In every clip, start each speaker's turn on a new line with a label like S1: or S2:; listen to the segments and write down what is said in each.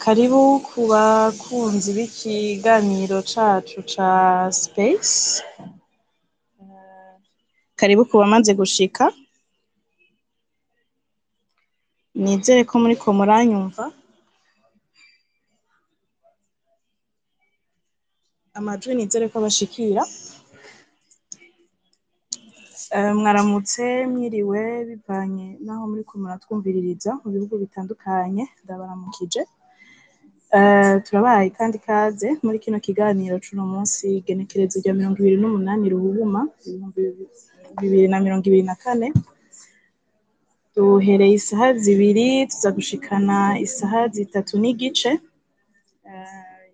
S1: Karibu ku bakunzi b'ikiganiro cacu ca Space. Karibu ku bamaze gushika. Nizere ko muriko muranyumva. Amajwi nizere ko bashikira. Mwaramutse mwiriwe bivanye naho muriko muratwumviririza mu bihugu bitandukanye, ndabaramukije. Turabahaye kandi ikaze muri kino kiganiro c'uno munsi igenekerezo rya 28 Ruhuhuma 2024. Duhereye isaha 2 tuza gushikana isaha 3 n'igice.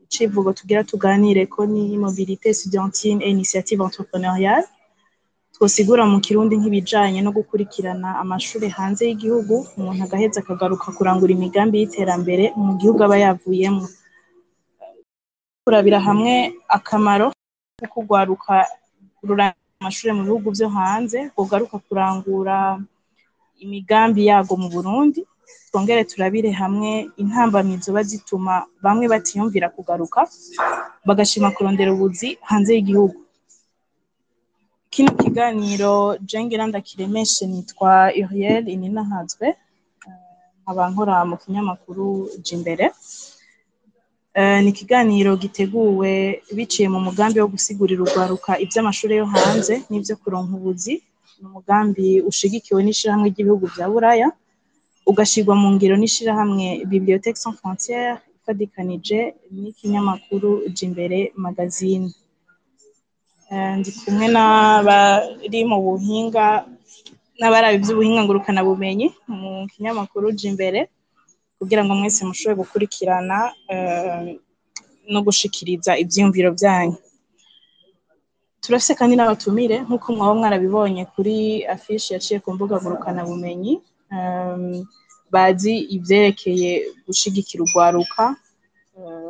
S1: Icivugo tugira tuganireko ni mobilité estudiantine et initiative entrepreneuriale. Twosigura mu kirundi nk'ibijanye no gukurikirana amashure hanze y'igihugu, umuntu agaheza akagaruka kurangura imigambi y'iterambere mu gihugu aba yavuyemwo. Kurabira hamwe akamaro ko kugwaruka rurangiza amashure mu bihugu vyo hanze, kugaruka kurangura imigambi yago mu Burundi. Twongere turabire hamwe intambamyi zoba zituma bamwe batiyumvira kugaruka, bagashima kurondera ubuzi hanze y'igihugu. Kino kiganiro ngira ndakiremeshe nitwa Uriel Ininahazwe, nkaba nkora mu kinyamakuru Jimbere. Ni ikiganiro giteguwe biciye mu mugambi wo gusigurira urwaruka ivy'amashure yo hanze n'ivyo kuronka ubuzi. Ni umugambi ushigikiwe n'ishirahamwe ry'ibihugu vya Buraya, ugashirwa mu ngiro n'ishirahamwe Bibliothèque Sans Frontières ifadikanije n'ikinyamakuru Jimbere Magazine. Ndi kumwe n'abari mu buhinga n'abarabi ivy'ubuhinga ngurukana bumenyi mu kinyamakuru Jimbere, kugira ngo mwese mushobore gukurikirana no gushikiriza ivyiyumviro vyanyu. Turafise kandi n'abatumire nk'uko mwaba mwarabibonye kuri affiche yaciye ku mbuga ngurukana bumenyi, bazi ivyerekeye gushigikira urwaruka,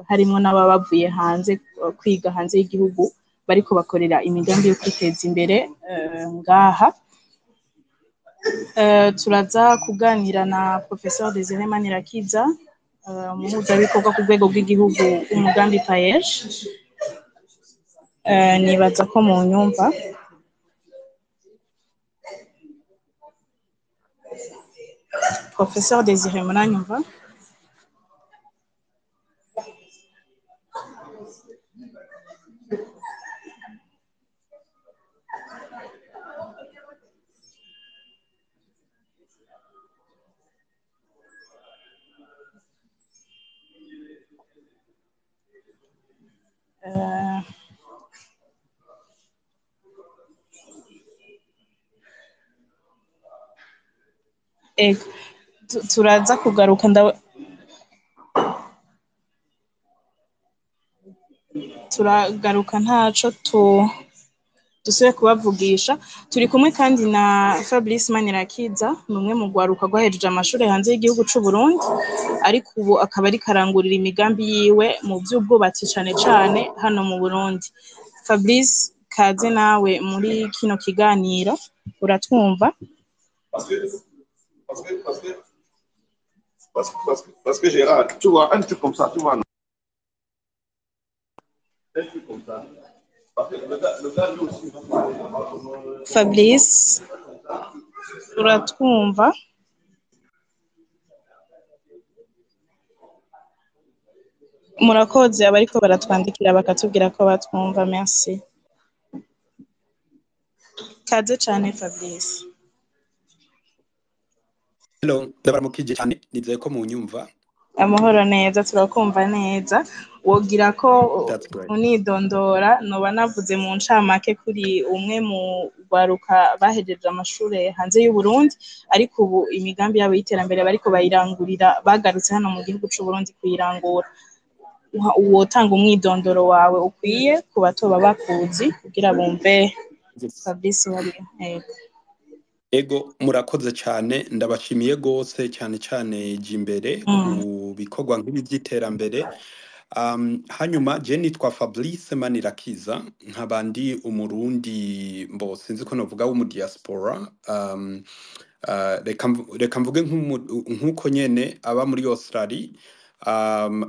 S1: harimwo n'ababa bavuye hanze kwiga hanze y'igihugu, bariko bakorera imigambi yo kwiteza imbere ngaha. Turaza kuganira na Professeur Désiré Manirakiza, umuhuzabikorwa ku rwego rw'igihugu w'umugambi PAEJ. Nibaza ko mu nyumva. Professeur Désiré muranyumva? Turaza kugaruka turagaruka ntaco dusubire kubavugisha. Turi kumwe kandi na Fabrice Manirakiza, ni umwe mu rwaruka rwahejeje amashure hanze y'igihugu c'u Burundi, ariko ubu akaba ariko arangurira imigambi yiwe mu vy'ubwubatsi cane cane hano mu Burundi. Fabrice, kaze nawe muri kino kiganiro, uratwumva?
S2: Parce que Gérard, tu vois, un truc comme ça, tu vois. Un truc comme ça. Parce que le gars lui aussi.
S1: Fabrice, uratwumva? Murakoze abariko baratwandikira bakatubwira ko batwumva, merci. Kaze cane Fabrice.
S3: Hello, ndabaramukije cyane, nizeye ko mu nyumva.
S1: Amahoro neza, turakumva neza. Wogira ko unidondora, noba navuze mu ncamake kuri umwe mu rwaruka bahejeje amashure hanze y'u Burundi, ariko ubu imigambi yabo y'iterambere bariko bayirangurira, bagarutse hano mu gihugu c'u Burundi kuyirangura. Wotanga umwidondoro wawe ukwiye ku batoba bakuzi kugira bumve Fabrice wari.
S3: Ego, murakoze cyane, ndabashimiye gose cyane cyane Jimbere ku bikorwa nk'ibi by'iterambere. Hanyuma je nitwa Fabrice Manirakiza, nkaba ndi umurundi sinzi ko novuga wo mu diaspora. Reka mvuge nk'uko nyene aba muri Australia,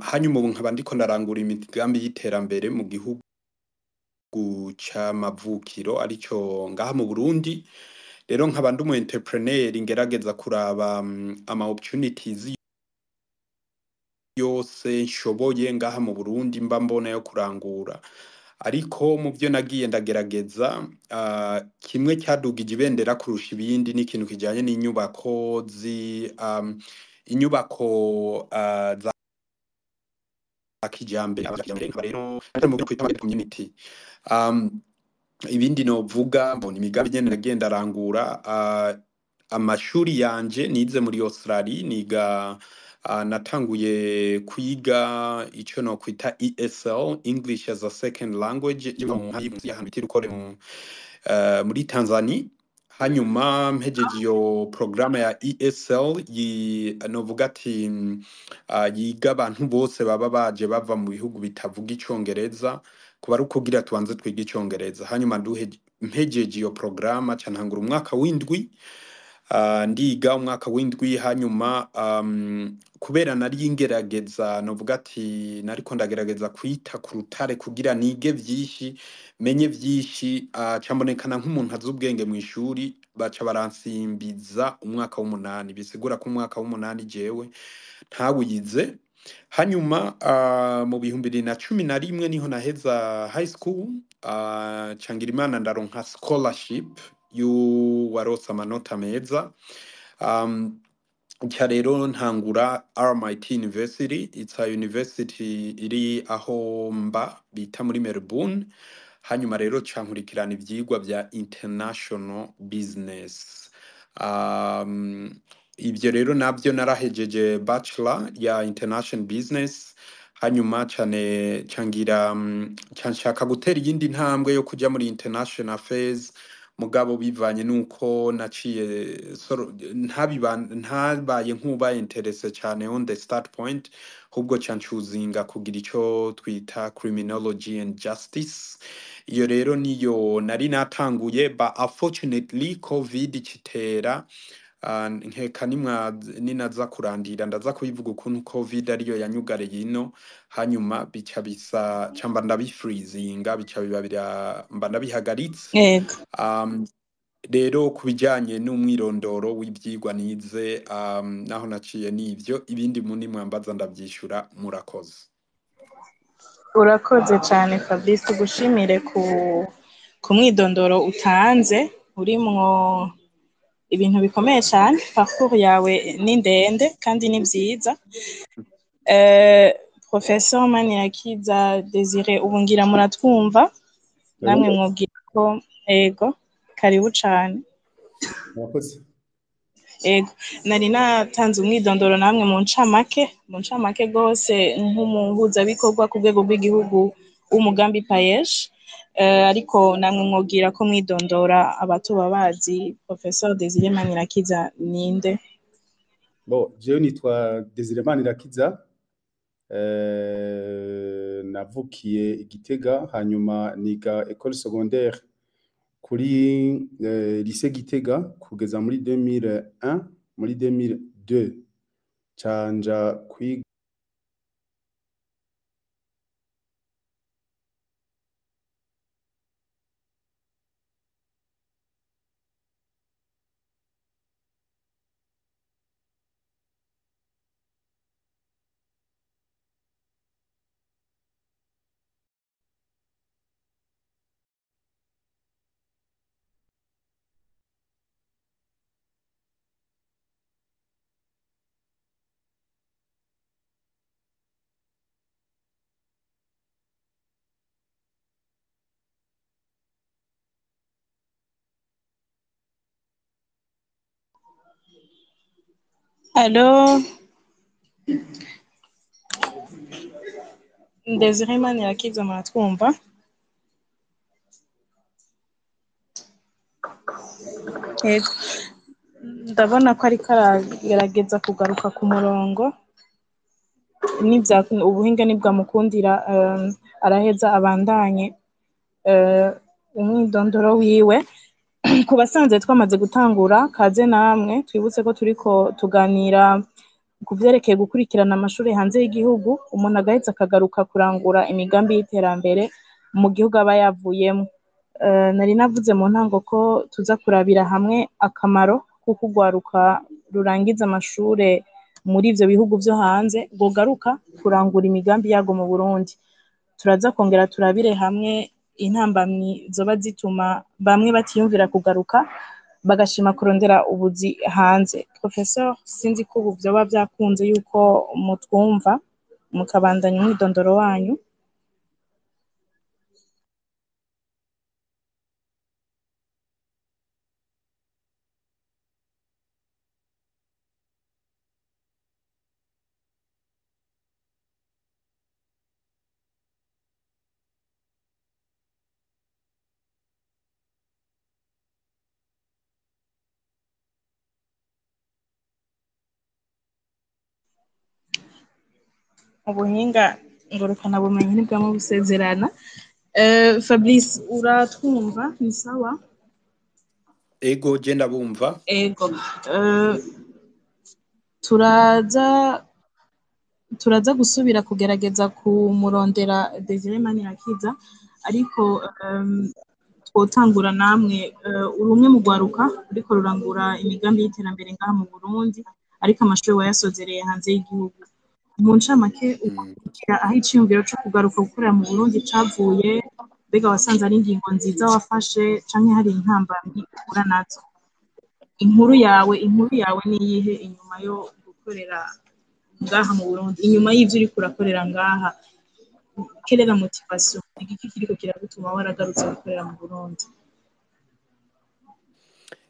S3: hanyuma ubu nkaba ndiko ndarangura imigambi y'iterambere mu gihugu c'amavukiro arico ngaha mu Burundi. Rero nkaba ndi umu entrepreneur ngerageza kuraba ama opportunities yose nshoboye ngaha mu Burundi mba mbona yo kurangura. Ariko mu byo nagiye ndagerageza, kimwe cyadugije ibendera kurusha ibindi ni ikintu kijanye n'inyubako inyubako za kijambere nkaba rero mu byo kwita community. Ibindi novuga mbona imigambi nyene nagenda arangura, amashuri yanje nize muri Australia niga natanguye kwiga ico no kwita ESL, English as a Second Language, ukore muri Tanzania. Hanyuma mpejeje iyo programme ya ESL novuga ati yiga abantu bose baba baje bava mu bihugu bitavuga icongereza, kuba ari ukugira tubanze twiga icongereza. Hanyuma mpejeje iyo programme ca ntangura umwaka w'indwi, ndiga umwaka w'indwi. Hanyuma kubera nari ngerageza novuga ati nariko ndagerageza kwita ku rutare kugira nige vyinshi menye vyinshi, cambonekana nk'umuntu azi ubwenge mu ishuri, baca baransimbiza umwaka w'umunani, bisigura ko umwaka w'umunani jewe ntawize. Hanyuma mu 2011 niho naheza high school, cangira Imana ndaronka scholarship y'uwarose amanota meza. Nca rero ntangura RMIT University, it's a university iri aho mba bita muri Melbourne. Hanyuma rero cankurikirana ivyigwa vya international business. Ibyo rero nabyo narahejeje bachelor ya international business. Hanyuma canshaka gutera iyindi ntambwe yo kuja muri international affairs, mugabo bivanye nuko naciye ntabaye nkuba interese cyane on the start point, ahubwo canchuzinga kugira ico twita criminology and justice. Iyo rero niyo nari natanguye, but unfortunately covid kitera, nkeka ninaza kurandira ndaza kubivuga ukuntu covid ariyo yanyugareye ino. Hanyuma bica bisa camba ndabifreezinga, bica biba mba ndabihagaritse. Rero kubijanye n'umwirondoro w'ivyigwa nize, naho naciye n'ivyo, ibindi muni mwambaza ndavyishura. Murakoze.
S1: Urakoze cyane Fabrice, tugushimire ku mwidondoro utanze urimwo ibintu bikomeye cyane. Parcours yawe ni ndende kandi ni vyiza. Professeur Manirakiza Desire, ubu ngira muratwumva namwe mwubwira ko ego karibu cyane.
S4: Murakoze.
S1: Ego nari natanze umwidondoro namwe mu ncamake gose nk'umuhuzabikorwa ku rwego rw'igihugu w'umugambi Payesh, ariko namwe mwubwira ko mwidondora abatuba bazi Professeur Desire Manirakiza ninde?
S4: Jewe nitwa Desire Manirakiza, navukiye Igitega, hanyuma niga école secondaire kuri lycée Gitega kugeza muri 2001. Muri 2002 canja kwiga
S1: Allo Desire Manirakiza, muratwumva? Ego ndabona ko ariko aragerageza kugaruka ku murongo, ubuhinga nibwamukundira araheza abandanye umwidondoro wiwe. Ku basanzwe twamaze gutangura, kaze namwe twibutse ko turiko tuganira ku vyerekeye gukurikirana amashuri hanze y'igihugu umuntu agaheza akagaruka kurangura imigambi y'iterambere mu gihugu aba yavuyemo. Nari navuze mu ntango ko tuza kurabira hamwe akamaro kuko urwaruka rurangiza amashure muri ivyo bihugu vyo hanze rwogaruka kurangura imigambi yago mu Burundi. Turaza kongera turabire hamwe intambamyi zoba zituma bamwe batiyumvira kugaruka bagashima kurondera ubuzi hanze. Professor, sinzi ko ubu vyoba vyakunze yuko mutwumva mukabandanya umwidondoro wanyu. Ubuhinga ngurukanabumenyi ntibwama busezerana. Fabrice, uratwumva? Ni sawa?
S3: ego je ndabumva.
S1: Ego. Turaza gusubira kugerageza kumurondera Desire Manirakiza, ariko twotangura namwe. Uri umwe mu rwaruka ruriko rurangura imigambi y'iterambere ngaha mu Burundi, ariko amashuri wayasozereye hanze y'igihugu. Mu ncamake ukurikira aho iciyumviro co kugaruka gukorera mu Burundi cavuye, mbega wasanze ari ingingo nziza wafashe canke hari intambamyi uhura nazo? Inkuru yawe niyihe inyuma yo gukorera ngaha mu Burundi, inyuma y'ivyo uriko urakorera ngaha? Quelle est la motivation? Igiki kiriko kiragutuma waragarutse gukorera mu Burundi?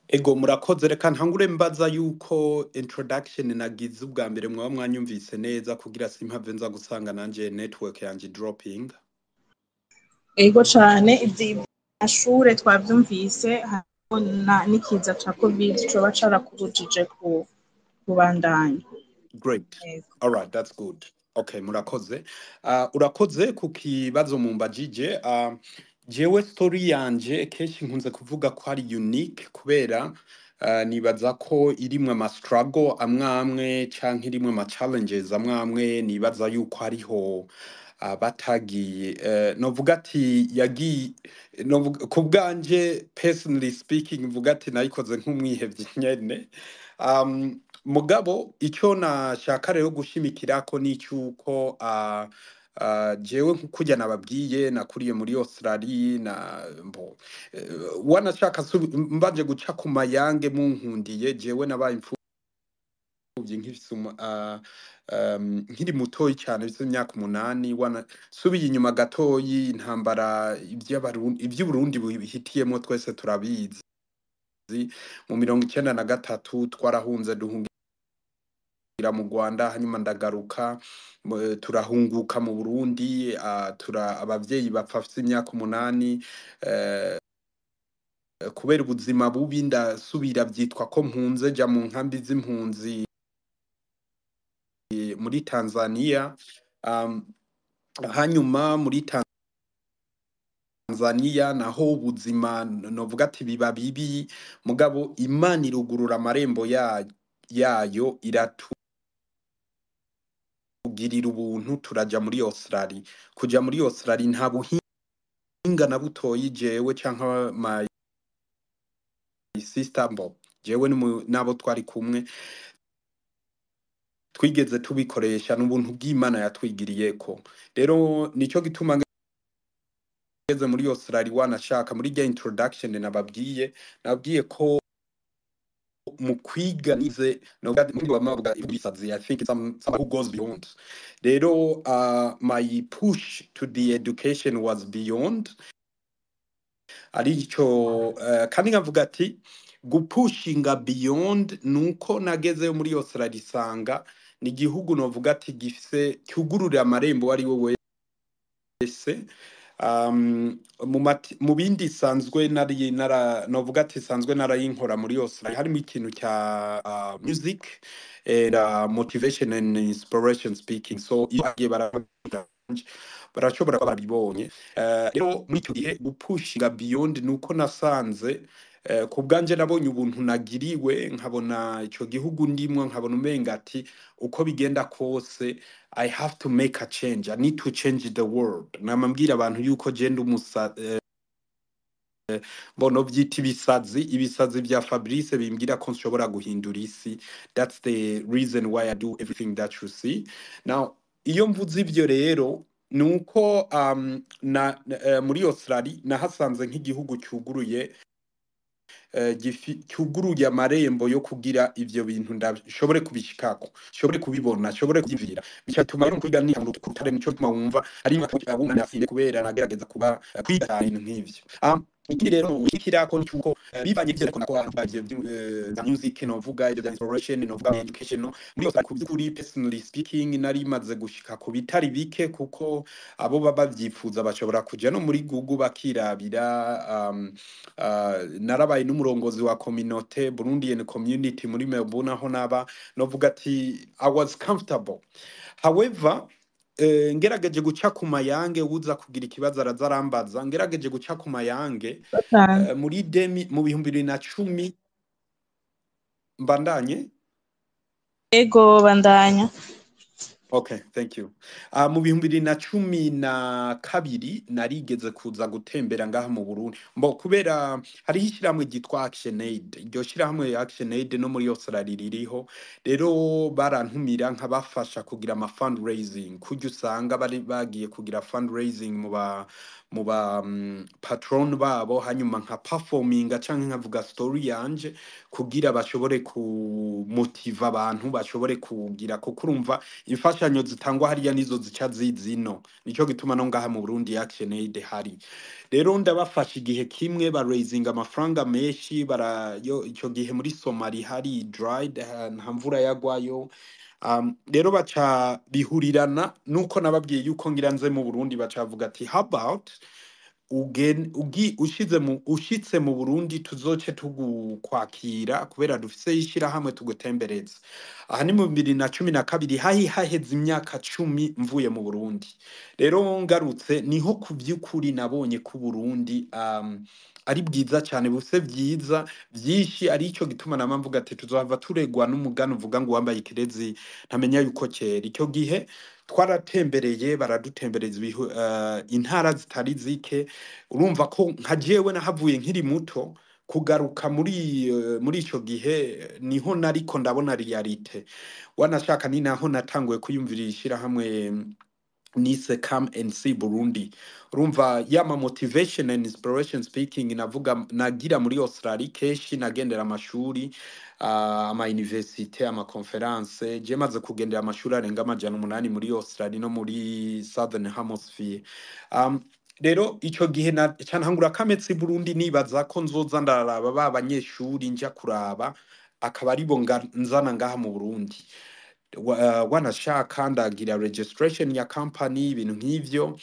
S3: Ego murakoze, reka ntangure mbaza yuko introduction nagize ubwa mbere mwaba mwanyumvise neza kugira simpave nza gusanga nanje network yanje dropping.
S1: Ego cane, ivy'amashure twavyumvise, harimo n'ikiza ca Covid coba carakubujije kubandanya.
S3: Great.
S1: Ego.
S3: All right, that's good. Okay, murakoze. Urakoze ku kibazo mumbajije. Jewe story yanje kenshi nkunze kuvuga ko ari unique kubera nibaza ko irimwe ama struggle amwamwe canke irimwe ama challenges amwamwe nibaza yuko hariho batagiye novuga ati yagiye ku bwanje personally speaking mvuga ati nayikoze nk'umwihevye nyene. Mugabo icyo nashaka rero gushimikirako ni cyuko jewe nk'ukurya nababwiye nakuriye muri Australia na wanashaka mbanje guca ku mayange munkundiye jewe nabaye imfuvyi nkiri mutoyi cyane bise imyaka 8 subiye inyuma gatoyi intambara ivy'Uburundi bihitiyemo twese turabizi. Mu 1993 twarahunze duhungira mu Rwanda, hanyuma ndagaruka turahunguka mu Burundi, abavyeyi bapfa afise imyaka 8 kubera ubuzima bubi ndasubira byitwa ko mpunze ja mu nkambi z'impunzi muri Tanzania. Hanyuma muri Tanzania naho ubuzima novuga ati biba bibi, mugabo Imana irugurura amarembo yayo iratugirira ubuntu turaja muri Australia. Kuja muri Australia nta buhinga na butoyi jewe canke my sister jewe nabo twari kumwe twigeze tubikoresha n'ubuntu bw'Imana yatwigiriyeko. Rero nico gituma ngeze muri Australia wanashaka muri ya introduction nababwiye ko mu kwiga nize I think some who goes beyond. Rero my push to the education was beyond. Arico kandi nkavuga ati gupushinga beyond nuko nagezeyo muri Australia isanga ni igihugu novuga ati gifise cyugururira amarembo ari we wese. Mu bindi sanzwe novuga ati sanzwe narayinkora muri Australia harimo ikintu cya music and motivation and inspiration speaking, so igiye barashobora kuba barabibonye. Rero muri icyo gihe gupushinga beyond nuko nasanze ku bwanje nabonye ubuntu nagiriwe nkabona ico gihugu ndimwo nkabona umenga ati uko bigenda kose I have to make a change. I need to change the world. Namambwira abantu yuko je ndi mbono byita ibisazi bya Fabrice bimbwira ko nshobora guhindura isi. That's the reason why I do everything that you see. Now iyo mvuze ivyo rero nuko muri Australia nahasanze nk'igihugu cyuguruye cyuguruye amarembo yo kugira ivyo bintu ndashobore kubishikako shobore kubibona shobore kubyivira bicatuma rero kwiga ni ahantu kutare nico tuma wumva ari abuna nasinde kubera nagerageza kuba kwiga ibintu nk'ivyo ikindi rero ikirako cyuko bivanye ivyo nakona ko bagiye za music novuga ibyo bya inspiration novuga education muri yose kuri personally speaking nari maze gushika ku bitari bike kuko abo baba bavyifuza bashobora kuja no muri Google bakirabira narabaye n'umurongozi wa communauté Burundian community muri Melbourne aho naba novuga ati I was comfortable. However ngerageje guca ku mayange uza kugira ikibazo arazarambaza ngerageje guca ku mayange muri mu 2010 mbandanye
S1: ego bandanya.
S3: Okay, thank you. Mu 2012 narigeze kuza gutembera ngaha mu Burundi. Mbo kubera hari hishiramwe gitwa ActionAid. Iryo shirahamwe ActionAid no muri Australia ririho. Rero barantumira nkabafasha kugira ama fundraising. Kujya usanga bari bagiye kugira fundraising mu ba patron babo hanyuma nka performinga canke nkavuga story yanje kugira bashobore ku motiva abantu bashobore kugira ko kurumva imfashanyo zitangwa hariya nizo zica zizino nico gituma no ngaha mu Burundi ActionAid hari rero ndabafasha igihe kimwe ba raising amafaranga menshi yo ico gihe muri Somalia hari dried nta mvura yagwayo rero baca bihurirana nuko nababwiye yuko ngira nze mu Burundi bacavuga ati how about ushitse mu Burundi tuzoce tugukwakira kubera dufise yishira hamwe tugutembereza. Aha ni mu 2012 haheze imyaka 10 mvuye mu Burundi. Rero ngarutse niho kuvyukuri nabonye ku Burundi ari bwiza cyane buse byiza byishi ari ico gituma namamvuga ati tuzohava turegwa n'umugano uvuga ngo wambaye ikirezi ntamenya yuko kera icyo gihe twaratembereye baradutembereza intara zitari zike urumva ko nka jewe nahavuye nkiri muto kugaruka muri ico gihe niho nariko ndabona realite wanashaka ni naho natanguye kuyumvirishira hamwe nise come and see Burundi urumva yama motivation and inspiration speaking navuga nagira muri Australia keshi nagendera amashuri ama university ama conference je maze kugendera amashuri arenga amajana 8 muri Australia no muri Southern Hemisphere rero ico gihe cantangura kametsi Burundi nibaza ko nzoza ndaraba babanyeshuri nja kuraba akaba aribo nzana ngaha mu Burundi wanashaka ndagira registration ya company ibintu nk'ivyo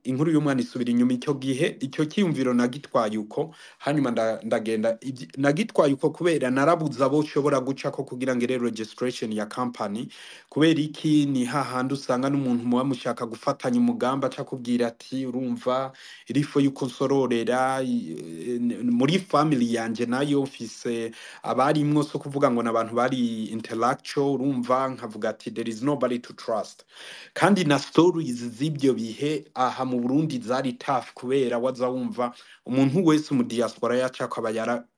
S3: inkuru y'umwana isubira inyuma icyo gihe icyo kiyumviro nagitwaye uko hanyuma ndagenda nagitwaye uko kubera narabuza abo shobora guca ko kugira ngo registration ya company kubera iki ni hahandi usanga n'umuntu muba mushaka gufatanya umugamba aca kubwira ati urumva irifo yuko nsororera muri family yanje nayo mfise abari imwo so kuvuga ngo nabantu bari intellectual urumva nkavuga ati there is nobody to trust kandi na stories z'ibyo bihe aha mu Burundi zari tough kubera waza wumva umuntu wese mu diaspora yaca ko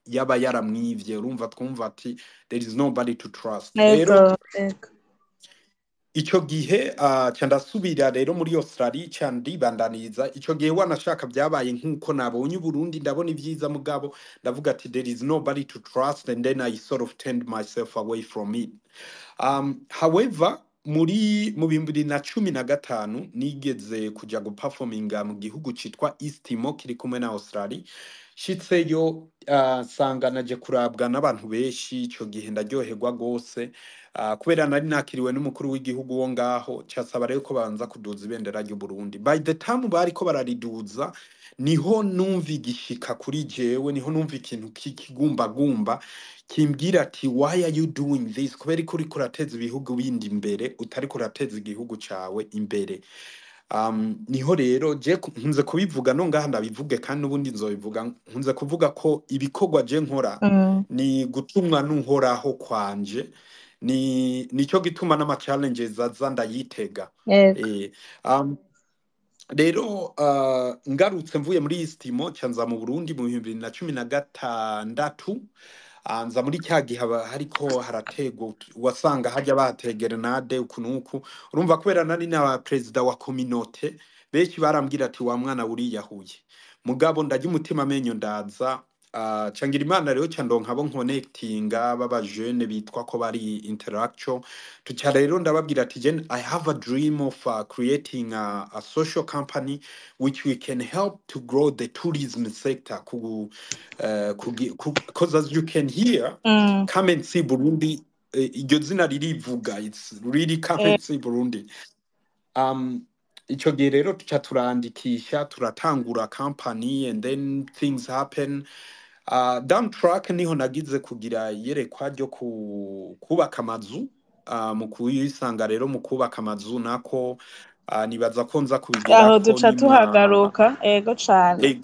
S3: yaba yaramwivye urumva twumva ati there is nobody to trust rero ico gihe cyandasubira rero muri Australia cyandi bandaniza ico gihe wanashaka byabaye nkuko nabonye Burundi ndabona ivyiza mugabo ndavuga ati there is nobody to trust and then I sort of turned myself away from it however mu 2015 nigeze kuja guperforminga mu gihugu citwa East Timor kiri kumwe na Australia shitseyo sanga naje kurabwa n'abantu beshi ico gihe ndaryoherwa gose kubera nari nakiriwe n'umukuru w'igihugu wo ngaho cyasaba rero ko banza kuduza ibendera ry'u Burundi by the time bari ko barariduza niho numva igishika kuri jewe niho numva ikintu kigumbagumba kimbwira ati why are you doing this kubera ko uri kurateza ibihugu bindi imbere utari kurateza igihugu cawe imbere niho rero je nkunze kubivuga no ngaha ndabivuge kandi ubundi nzobivuga nkunze kuvuga ko ibikorwa je nkora ni gutumwa n'uhoraho kwanje nico gituma n'ama challenges aza ndayitega
S1: yego
S3: rero ngarutse mvuye muri Istimo cyanza mu Burundi mu 2016 nza muri cya gihe hariko haratego wasanga hajya bategera nade ukunuku urumva kubera nari na president wa communauté benshi barambwira ati wa mwana buri yahuye mugabo ndajya umutima menyo ndaza cangira imana rero cyandonka abo connectinga baba jeune bitwa ko bari interaction tuca rero ndababwira ati I have a dream of creating a social company which we can help to grow the tourism sector because as you can hear come and see Burundi iryo zina ririvuga it's really come and see Burundi ico gihe rero tuca turandikisha turatangura company and then things happen down track niho nagize kugira yerekwa ryo kubaka amazu mu kuyisanga rero mu kubaka amazu nako nibaza ko nza kubigira
S1: aho
S3: ko
S1: duca tuhagaruka ego cane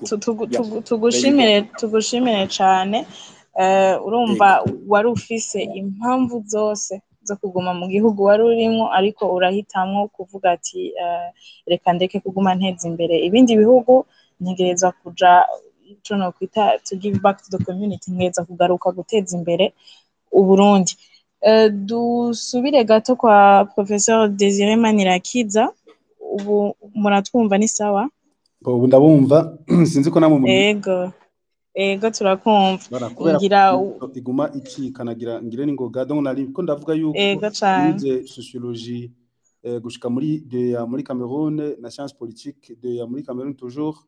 S1: tugushimire cane urumva wari ufise impamvu zose zo kuguma mu gihugu wari urimo ariko urahitamwo kuvuga ati reka ndeke kuguma nteza imbere ibindi bihugu ntegereza kuja ico no kwita to give back to the community ntegereza kugaruka guteza imbere Uburundi dusubire gato kwa Professeur Désiré Manirakiza ubu muratwumva ni sawa
S4: ubu ndabumva sinzi ko namwe
S1: ego turakumva
S4: ngira iguma ikanagira ngire ningoga donc nari ko ndavuga yuko nize sociologie gushika muri muri Cameroun na sciences politiques muri Cameroun toujours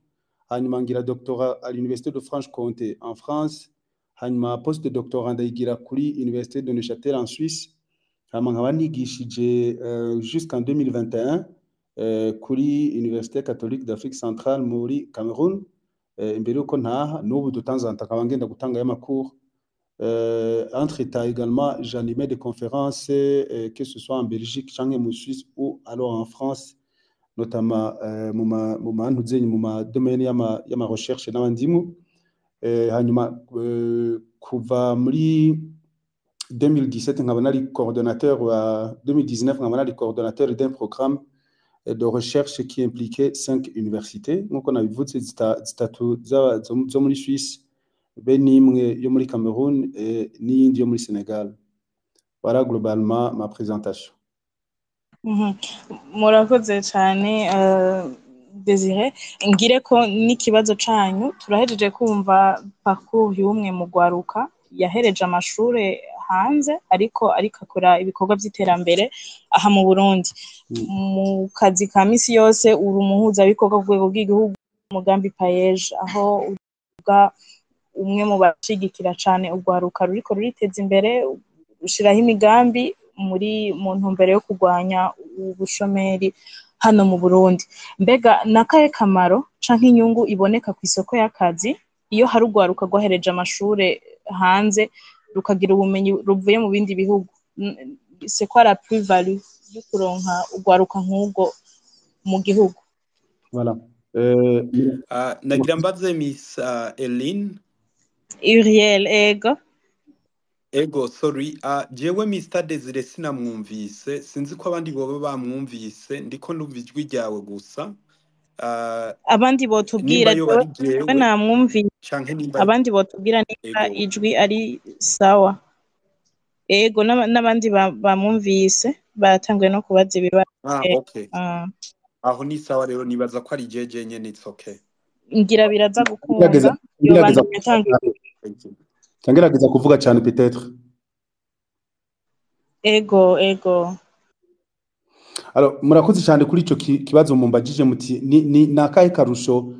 S4: hanyuma ngira doctorat à l'université de Franche-Comté en France hanyuma post-doctorat ndayigira kuri université de Neuchâtel en Suisse hanyuma nkaba nigishije jusqu'en 2021 kuri Université catholique d'Afrique centrale muri Cameroun imbere yuko ntaha n'ubu dutanzanta akaba ngenda gutanga y'amakuru entre temps également j'animais des conférences que ce soit en Belgique canke mu Suisse ou alors en France notamment mu domaine y'ama recherche n'abandimu hanyuma kuva muri 2017 nkaba nari coordonnateur wa 2019 nkaba nari coordonnateur d'un programme de recherche qui impliquait 5 universités nkuko nabivutse zitatu zo muri Suisse benimwe yo muri Cameroun n'iyindi yo muri Senegal voilà globalement ma présentation.
S1: Murakoze cyane Désiré ngire ko n'ikibazo canyu turahejeje kumva parcours y'umwe mu gwaruka yahereje amashure hanze ariko akora ibikorwa by'iterambere aha mu Burundi mu kazi ka misi yose uri umuhuza bikorwa ku rwego rw'igihugu umugambi payeje aho uvuga umwe mu bashigikira cyane ugwaruka ruriko ruriteza imbere ushiraho imigambi mu ntumbero yo kurwanya ubushomeri hano mu Burundi mbega nakaye kamaro canke inyungu iboneka ku isoko y'akazi iyo hari ugwaruka rwahereje amashure hanze rukagira ubumenyi ruvuye mu bindi bihugu c'est quoi la plus-value yo kuronka ugwaruka nk'ubwo mu gihugu
S4: voilà
S3: nagira mbaze Miss Eline
S1: Uriel
S3: ego sorry jewe Mr Désiré sinamwumvise sinzi ko abandi boba bamwumvise ndiko ndumva ijwi ryawe gusa
S1: abandi botubwira jewe namwumvise abandi botubwira niba ijwi ari sawa ego n'abandi bamwumvise batanguye no kubaza ibibazo
S3: okay aho ni sawa rero nibaza ko ari jeje nyene it's okay
S1: ngira biraza gukunda yo bandi yatanguye
S4: Tangerageza kuvuga cyane peut-être.
S1: Ego.
S4: Alors murakoze cyane kuri ico kibazo mumbajije muti ni nakahe karusho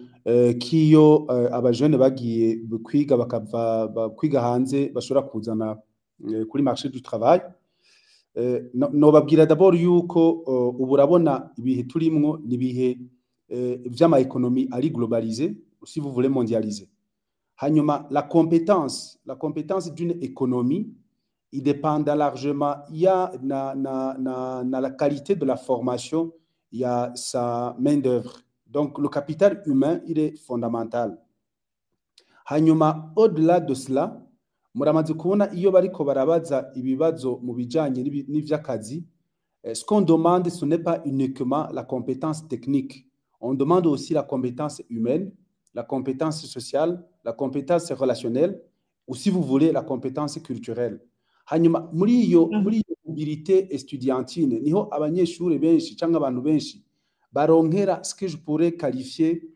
S4: kiyo abajene bagiye kwiga bakava kwiga hanze bashobora kuzana kuri marché du travail. No babwira d'abord yuko uburabona ibihe turimwo ni bihe vy'ama économie ari globalisé si vous voulez mondialiser. Hanyuma, la compétence d'une économie, il dépend largement, il y a la qualité de la formation il y a sa main-d'œuvre. Donc, le capital humain, il est fondamental. Hanyuma, au-delà de cela, muramaze kubona iyo bariko barabaza ibibazo mu bijanye n'ivy'akazi, ce qu'on demande, ce n'est pas uniquement la compétence technique. On demande aussi la compétence humaine, la compétence sociale, la compétence relationnelle, ou si vous voulez, la compétence culturelle. Hanyuma, muri iyo mobilité estudiantine, niho abanyeshuri benshi cyangwa abantu benshi baronkera ce que je pourrais qualifier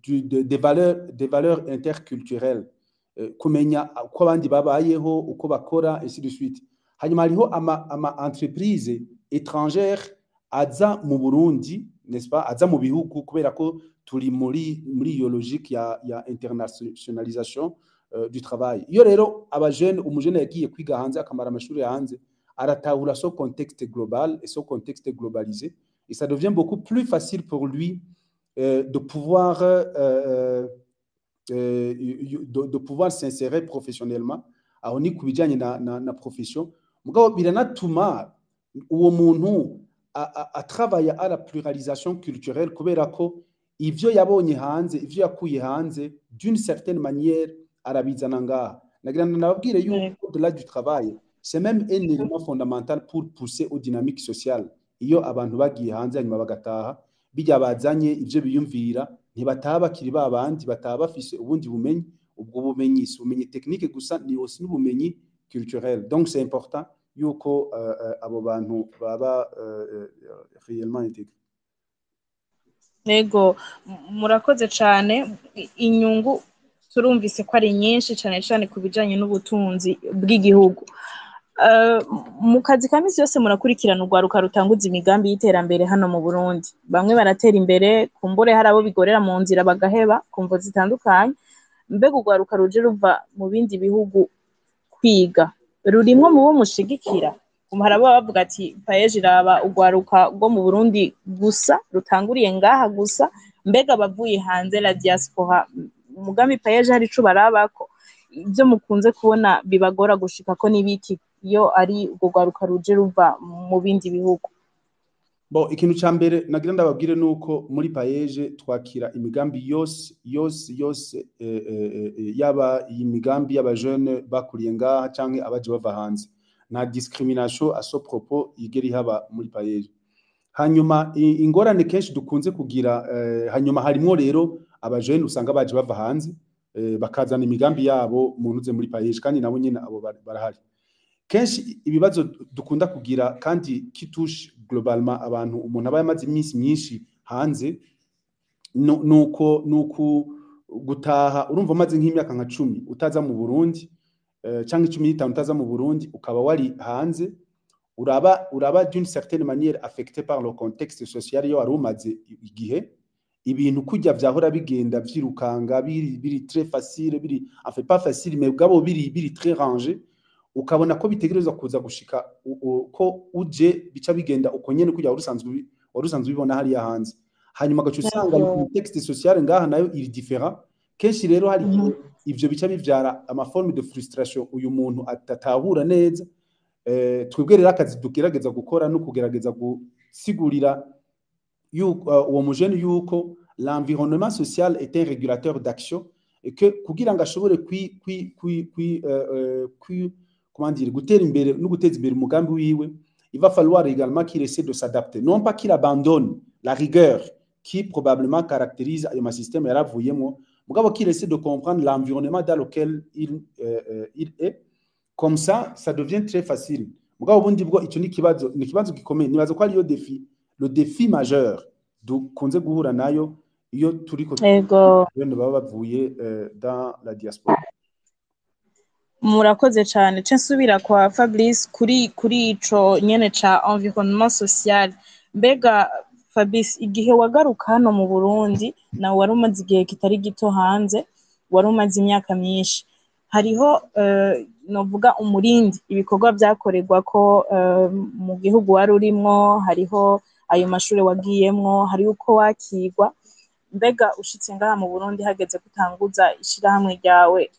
S4: des valeurs interculturelles. Kumenya uko abandi babayeho, uko bakora, ainsi de suite. Hanyuma hariho ama entreprise étrangère aza mu Burundi, n'est-ce pas, aza mu bihugu kubera ko turi muri iyo logique ya internationalisation du travail. Iyo rero umujene yagiye kwiga hanze akamara amashuri hanze, aratahura ce contexte global et ce contexte globalisé, et ça devient beaucoup plus facile pour lui de pouvoir s'insérer professionnellement aho ni kubijanye na profession. Mugabo biranatuma uwo muntu travailler à la pluralisation culturelle kubera ko ivyo yabonye hanze, ivyo yakuye hanze, d'une certaine manière arabizana ngaha. Nagira nababwire yuko au-delà du travail, c'est même un élément fondamental pour pousser aux dynamiques sociales. Iyo abantu bagiye hanze hanyuma bagataha, bijya bazanye ivyo biyumvira, ntibataha bakiri babandi, bataha bafise ubundi bumenyi. Ubwo bumenyi si ubumenyi technique gusa, ni aussi n'ubumenyi culturel. Donc c'est important yuko abo bantu baba réellement intégrés.
S1: Nego, murakoze cyane. Inyungu turumvise ko ari nyinshi cyane cyane ku bijanye n'ubutunzi bw'igihugu. Mu kazi ka misi yose murakurikirana urwaruka rutanguza imigambi y'iterambere hano mu Burundi. Bamwe baratera imbere, kumbure hari abo bigorera mu nzira bagaheba kumvo zitandukanye. Mbega urwaruka ruje ruva mu bindi bihugu kwiga, rurimwo mu bo mushigikira? Haraba bavuga ati paeje iraba urwaruka rwo mu Burundi gusa, rutanguriye ngaha gusa, mbega bavuye hanze la diaspora, umugambi paeje hari ico barabako? Ibyo mukunze kubona bibagora gushika ko nibiki iyo ari urwaruka ruje ruva mu bindi bihugu?
S4: Bon, ikintu ca mbere nagira ndababwire nuko muri paeje twakira imigambi yose yaba imigambi y'abajeune bakuriye ngaha canke abaje bava hanze. Nta discrimination à ce propos igeri haba muri paeje. Hanyuma ingorane kenshi dukunze kugira, hanyuma harimo rero abajeune usanga baje bava hanze bakazana imigambi yabo muntuze muri paeje, kandi nabo nyine abo barahari. Kenshi ibibazo dukunda kugira kandi kitushe globalement abantu, umuntu aba yamaze iminsi myinshi hanze, nuko gutaha, urumva maze nk'imyaka nka 10 utaza mu Burundi, cyangwa 15 utaza mu Burundi, ukaba wari hanze, uraba d'une certaine manière affecté par le contexte social yo wari umaze igihe. Ibintu kujya vyahora bigenda vyirukanga, biri très facile, biri en fait pas facile mais gabo biri très rangé, ukabona ko bitegerezwa kuza gushika ko uje bica bigenda uko nyene kujya warusanzwe bibona hari ya hanze. Hanyuma gacu usanga mu contexte social ngaha nayo iri différent. Kenshi rero hari ivyo bica bivyara ama forme de frustration uyu muntu atatahura neza. Twebwe rero akazi dugerageza gukora no kugerageza gusigurira uwo mujene yuko l'environnement social est un régulateur d'action, et que kugira ngo ashobore comment dire, gutera imbere no guteza imbere umugambi wiwe, il va falloir également qu'il essaie de s'adapter, non pas qu'il abandonne la rigueur qui probablement caractérise un système yaravuyemo, mugabo qu'il essaie de comprendre l'environnement dans lequel il est. Comme ça devient très facile. Mugabo bundi bwo ico ni kibazo gikomeye, nibaza ko ari yo le défi majeur dukunze guhura nayo iyo turiko bene baba bavuye dans la diaspora.
S1: Murakoze cyane. Nsubira kwa Fabrice kuri ico nyene ca environnement social. Mbega Fabrice, igihe wagaruka hano mu Burundi, na wari umaze igihe kitari gito hanze, wari umaze imyaka myinshi, hariho novuga umurindi ibikorwa byakorerwa ko mu gihugu wari urimwo, hariho ayo mashuri wagiyemwo, hari uko wakigwa. Mbega ushitse ngaha mu Burundi hageze gutanguza ishirahamwe ryawe,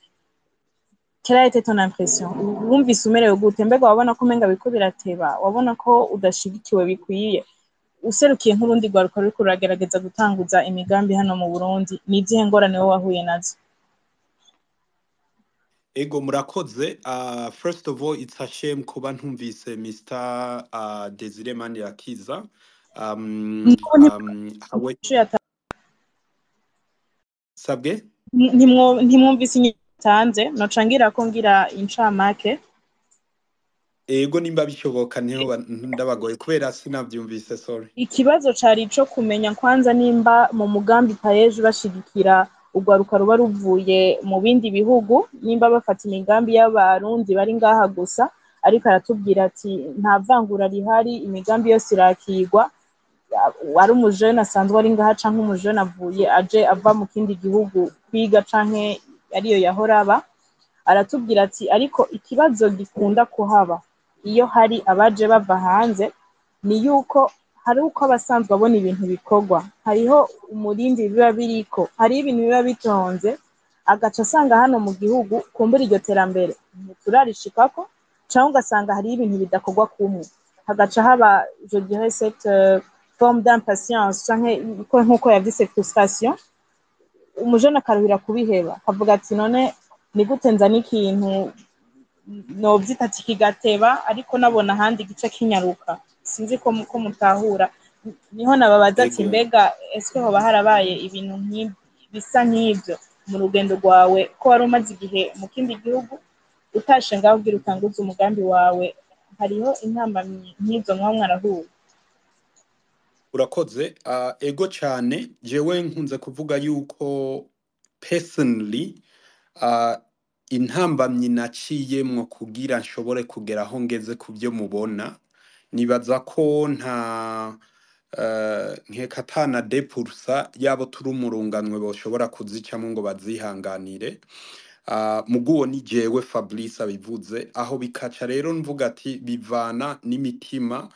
S1: Quelle a été ton impression? Wumvise umerewe gute? Mbega wabona ko umenga biriko birateba? Wabona ko udashigikiwe bikwiye? Userukiye nk'urundi rwaruka ruriko ruragerageza gutanguza imigambi hano mu Burundi, ni izihe ngorane wowe wahuye nazo?
S3: Ego murakoze. First of all, it's a shame kuba ntumvise Mr. Desire Manirakiza. Hawe sabwe?
S1: Ntimwumvise inyishu yatanze, noca ngira ko ngira incamake.
S3: Ego nimba bishoboka niho ndabagoye kubera sinavyumvise, sorry.
S1: Ikibazo cari ico kumenya kwanza nimba mu mugambi paeje bashigikira urwaruka ruba ruvuye mu bindi bihugu, nimba bafata imigambi y'abarundi bari ngaha gusa, ariko aratubwira ati nta vangura rihari, imigambi yose irakigwa, ari umujene asanzwe ari ngaha canke umujene avuye aje ava mu kindi gihugu kwiga canke ariyo yahora aba. Aratubwira ati ariko ikibazo gikunda kuhaba iyo hari abaje bava hanze ni yuko hari uko abasanzwe abona ibintu bikorwa, hariho umurindi biba biriko, hariho ibintu biba bitonze, agaca asanga hano mu gihugu kumbura iryo terambere ntiturarishikako, canke ugasanga hariho ibintu bidakorwa kumwe, hagaca haba je dirais cette forme d'impatience canke nk'uko yavyise frustration, umujene akaruhira kubiheba akavuga ati none ni gute nzana ikintu novyita ati kigateba ariko nabona ahandi gice kinyaruka, sinzi ko mutahura. Niho nababaza ati mbega ese hoba harabaye ibintu bisa nk'ivyo mu rugendo rwawe ko wari umaze igihe mu kindi gihugu utashe ngaho ugira utanguze umugambi wawe, hariho intambamyi nk'izo mwaba mwarahuye?
S3: Urakoze. Ego cyane jewe nkunze kuvuga yuko personally intambamyi naciyemwo kugira nshobore kugera aho ngeze ku byo mubona, nibaza ko nkeka atana 2% yabo turi umurunganwe boshobora kuzicamo ngo bazihanganire. Muguwo ni jewe Fabrice abivuze, aho bikaca rero mvuga ati bivana n'imitima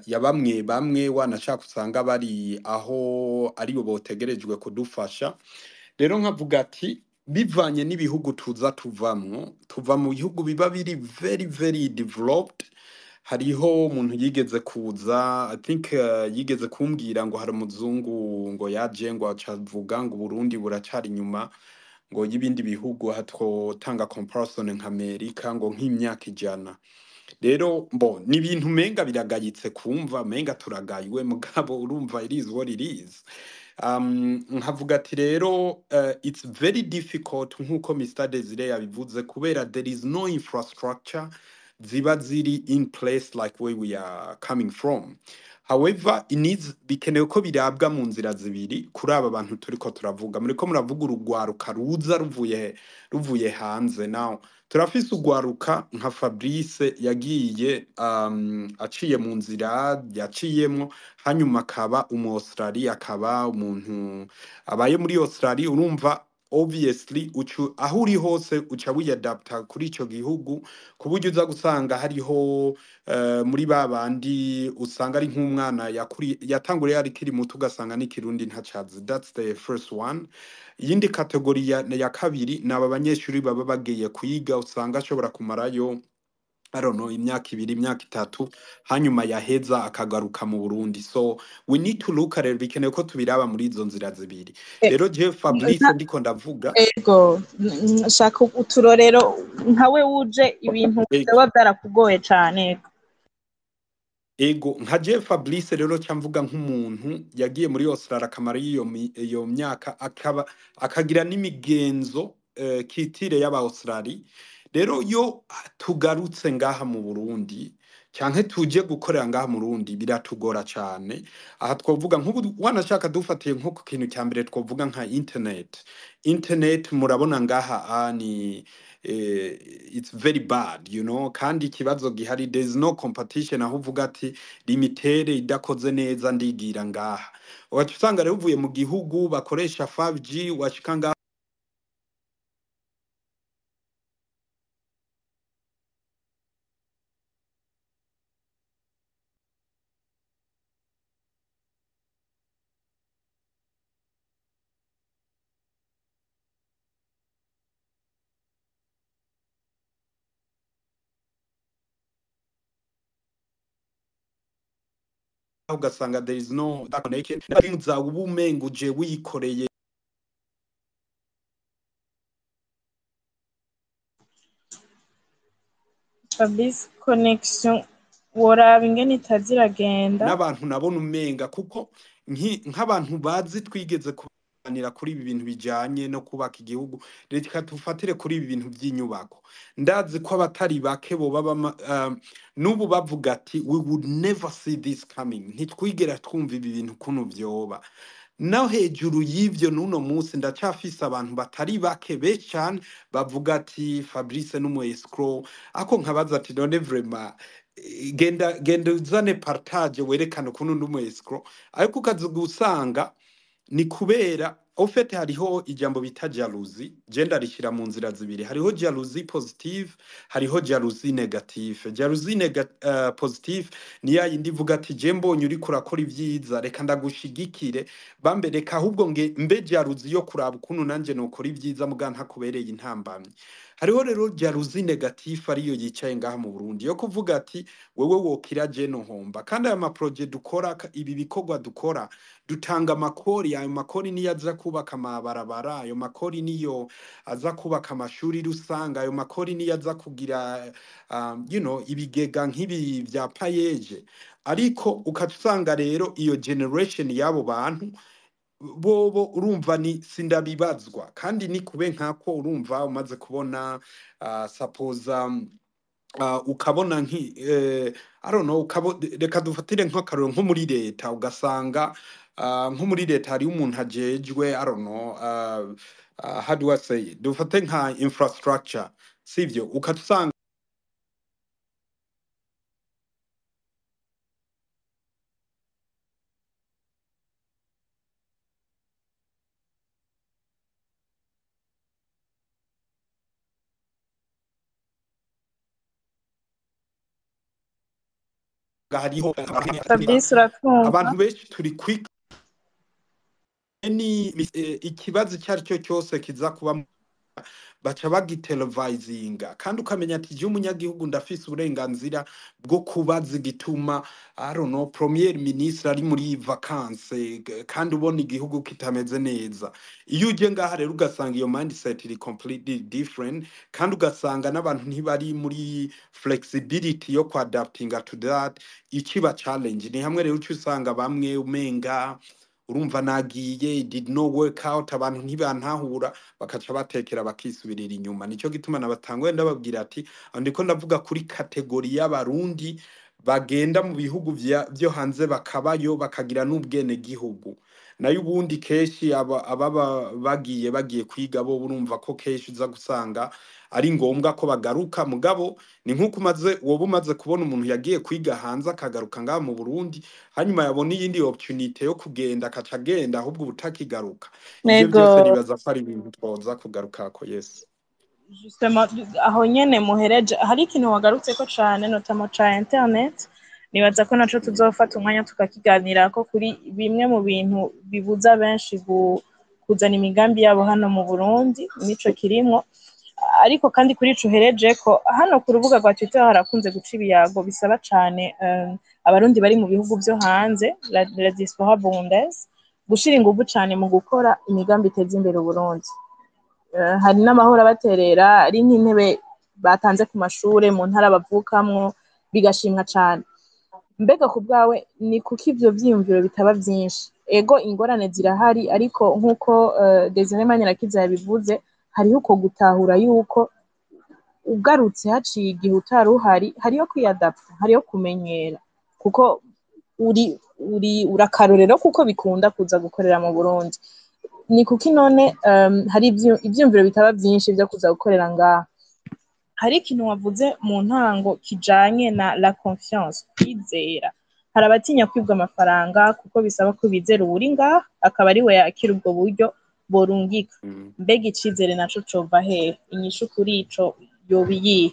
S3: ya bamwe bamwe wanashaka usanga bari aho aribo botegerejwe kudufasha. Rero nkavuga ati bivanye n'ibihugu tuva mu bihugu biba biri very very developed. Hariho umuntu yigeze kuza, I think yigeze kumbwira ngo hari umuzungu ngo yaje ngo acavuga ngo Burundi buracari inyuma ngo y'ibindi bihugu, hatwotanga comparison nka Amerika ngo nk'imyaka 100. Rero ni ibintu menga biragayitse kumva, menga turagayiwe, mugabo urumva it is what it is. Nkavuga ati rero it's very difficult nkuko Mr. Desire yabivuze, kubera there is no infrastructure ziba ziri in place like where we are coming from. However, bikenewe ko birabwa mu nzira zibiri kuri aba bantu turiko turavuga. Muriko muravuga urugwaruka ruza ruvuye hanze. Now turafise urwaruka nka Fabrice yagiye aciye mu nzira yaciyemwo, hanyuma akaba Australia, akaba umuntu abaye muri Australia. Urumva obviously aho uri hose uca wiyadapta kuri ico gihugu, ku buryo uza gusanga hariho muri babandi usanga ari nk'umwana yatanguriye ari kiri muto ugasanga n'ikirundi ntacazi. That's the first one. Yindi kategori ya kabiri naba banyeshuri baba bagiye kwiga, usanga ashobora kumarayo I don't know imyaka 2 imyaka 3 hanyuma yaheza akagaruka mu Burundi. So we need to look at it, bikenewe ko tubiraba muri izo nzira zibiri. Rero je Fabrice ndiko ndavuga
S1: ego shaka uturorero nkawe wuje ibintu byaba byarakugoye cyane.
S3: Ego nka je Fabrice rero cyamvuga nk'umuntu yagiye muri Australia akamara iyo myaka akagira n'imigenzo kitire y'aba Australia. Rero yo tugarutse ngaha mu Burundi cyanke tuje gukorera ngaha mu Burundi biratugora cyane. Aha twovuga nk'ubu wanashaka dufatiye nko ku kintu cya mbere twovuga nka internet murabona ngaha ni it's very bad, you know, kandi ikibazo gihari, there is no competition, aho uvuga ati limitere idakoze neza ndigira ngaha. Wacu usanga rero uvuye mu gihugu bakoresha 5G washika ngaha ugasanga there is no that connection za ubumengo je wikoreye
S1: Fabrice connection woraba ingene itaziragenda
S3: n'abantu nabona umenga kuko nk'abantu bazi twigeze kuganira kuri ibi bintu bijanye no kubaka igihugu reka tufatire kuri ibi bintu by'inyubako ndazi ko abatari bake bo baba n'ubu bavuga ati we would never see this coming ntitwigera twumva ibi bintu kuno vyoba naho hejuru y'ivyo n'uno munsi ndacafise abantu batari bake benshi cyane bavuga ati Fabrice n'umu escrow ako nkabaza ati none vraiment genda uzane partage werekana ukuntu n'umu escrow ariko ukaza gusanga ni kubera ofete hariho ijambo bita jalousie gender rishira mu nzira zibiri hariho jalousie positive hariho jalousie negative positive ni ya yindi vuga ati je mbonye uri kurakora ivyiza reka ndagushigikire bambe reka ahubwo mbe jalousie yo kuraba ukuntu nanje nokora ivyiza muga ntakubereye intambamye hariho rero jalousie negative ariyo yicaye ngaha mu Burundi yo kuvuga ati wewe wokira je no homba kandi aya ma project dukora ibi bikorwa dukora dutanga amakori ayo makori niyo aza kubaka amabarabara ayo makori niyo aza kubaka amashuri rusanga ayo makori niyo aza kugira ibigega nk'ibi vya payeje ariko ukatusanga rero iyo generation yabo bantu bobo urumva ni sindabibazwa kandi ni kube nkako urumva umaze kubona suppose ukabona I don't know reka dufatire nk'akarero nko muri leta ugasanga nko muri leta hari umuntu ajejwe I don't know how do I say it? Dufate nka infrastructure sivyo ukatusanga hariho abantu benshi turi quick ikibazo cyari cyo cyose kiza kuba baca bagitelevisinga kandi ukamenya ati je umunyagihugu ndafise uburenganzira bwo kubaza igituma I don't know premier ministre ari muri vacances kandi ubona igihugu kitameze neza iyo uje ngaha rero ugasanga iyo mindset iri completely different kandi ugasanga n'abantu ntibari muri flexibility yo adaptinga to that ikiba challenge ni hamwe rero usanga bamwe umenga urumva nagiye did no work out abantu ntibantahura bakaca batekera bakisubirira inyuma nico gituma nabatangwe ndababwira ati ndiko ndavuga kuri kategori y'abarundi bagenda mu bihugu byo hanze bakabayo bakagira n'ubwene gihugu nayo ubundi keshi ababa bagiye kwiga bo urumva ko keshi uza gusanga ari ngombwa ko bagaruka mugabo ni nkuko umaze kubona umuntu yagiye kwiga hanze akagaruka ngaha mu Burundi hanyuma yabona iyindi opportunity yo kugenda akaca agenda ahubwo ubutakigaruka ivyo byose nibaza ko ari ibintu twoza kugaruka ko yes
S1: justement aho nyene muhereje hari ikintu wagarutse ko cane notamo ca internet nibaza ko naco tuzofata umwanya tukakiganira ko kuri bimwe mu bintu bibuza benshi kuzana imigambi yabo hano mu Burundi nico kirimwo ariko kandi kuri ico hereje ko hano ku rubuga rwa Twitter harakunze guca ibiyago bisaba cane abarundi bari mu bihugu byo hanze la diaspora burundaise gushira ingufu cane mu gukora imigambi iteza imbere Burundi hari n'amahoro abaterera ari nk'intebe batanze ku mashure mu ntara bavukamwo bigashimwa cane mbega ku bwawe ni kuko ivyo vyiyumviro bitaba vyinshi ego ingorane zirahari ariko nk'uko Desire Manirakiza yabivuze hariho uko gutahura yuko ugarutse haciye igihe utari uhari hariyo kwiyadapta hariyo kumenyera kuko urakarorero kuko bikunda kuza gukorera mu Burundi ni kuki none hari ivyumviro bitaba vyinshi byo kuza gukorera ngaha hari ikintu wavuze mu ntango kijanye na la confiance kwizera hari abatinya kwibwa amafaranga kuko bisaba ko bizera uburi ngaha akaba ari we yakira ubwo buryo borungika mbega icizere naco cova hehe inyishu kuri ico yobiyihe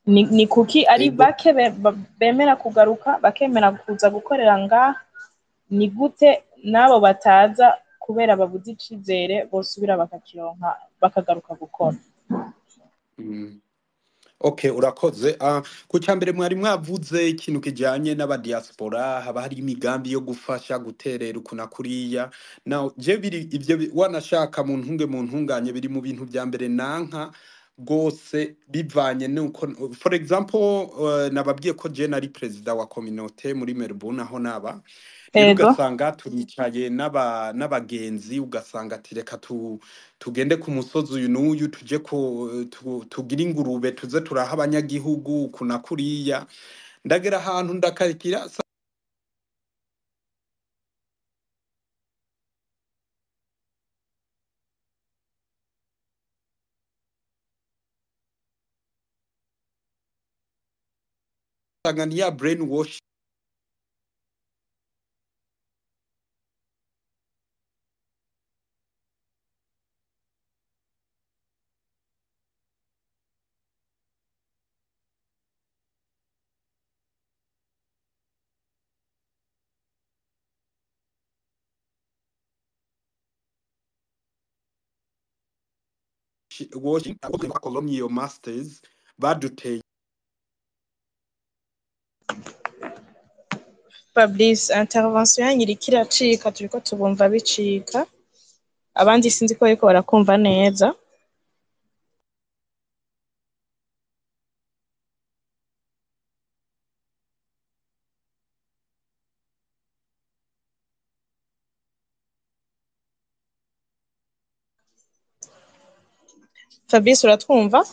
S1: ni kuki ari bake bemera kugaruka bakemera kuza gukorera ngaha ni gute nabo bataza kubera babuze icizere bosubira bakakironka bakagaruka gukora
S3: Okay, urakoze. Ku cyambere mwari mwavuze ikintu kijanye n'abadiaspora, haba hari imigambi yo gufasha guterera ukuna kuriya. Now, je biri ivyo wanashaka mu ntunganye biri mu bintu bya mbere nanka gose bivanye nuko, for example, nababwiye ko je nari president wa communauté muri Melbourne aho naba. Rero ugasanga turicaye n'abagenzi, ugasanga ati reka tugende ku musozi uyu n'uyu tuje tugira ingurube tuze turaha abanyagihugu kuna kuriya. Ndagera ahantu ndakakira Tanzania brainwash washing colonial masters baduteye.
S1: Fabrice, intervention yanyu iriko iracika, turiko tubumva bicika, abandi sinzi ko bariko barakumva neza. Fabrice, uratwumva?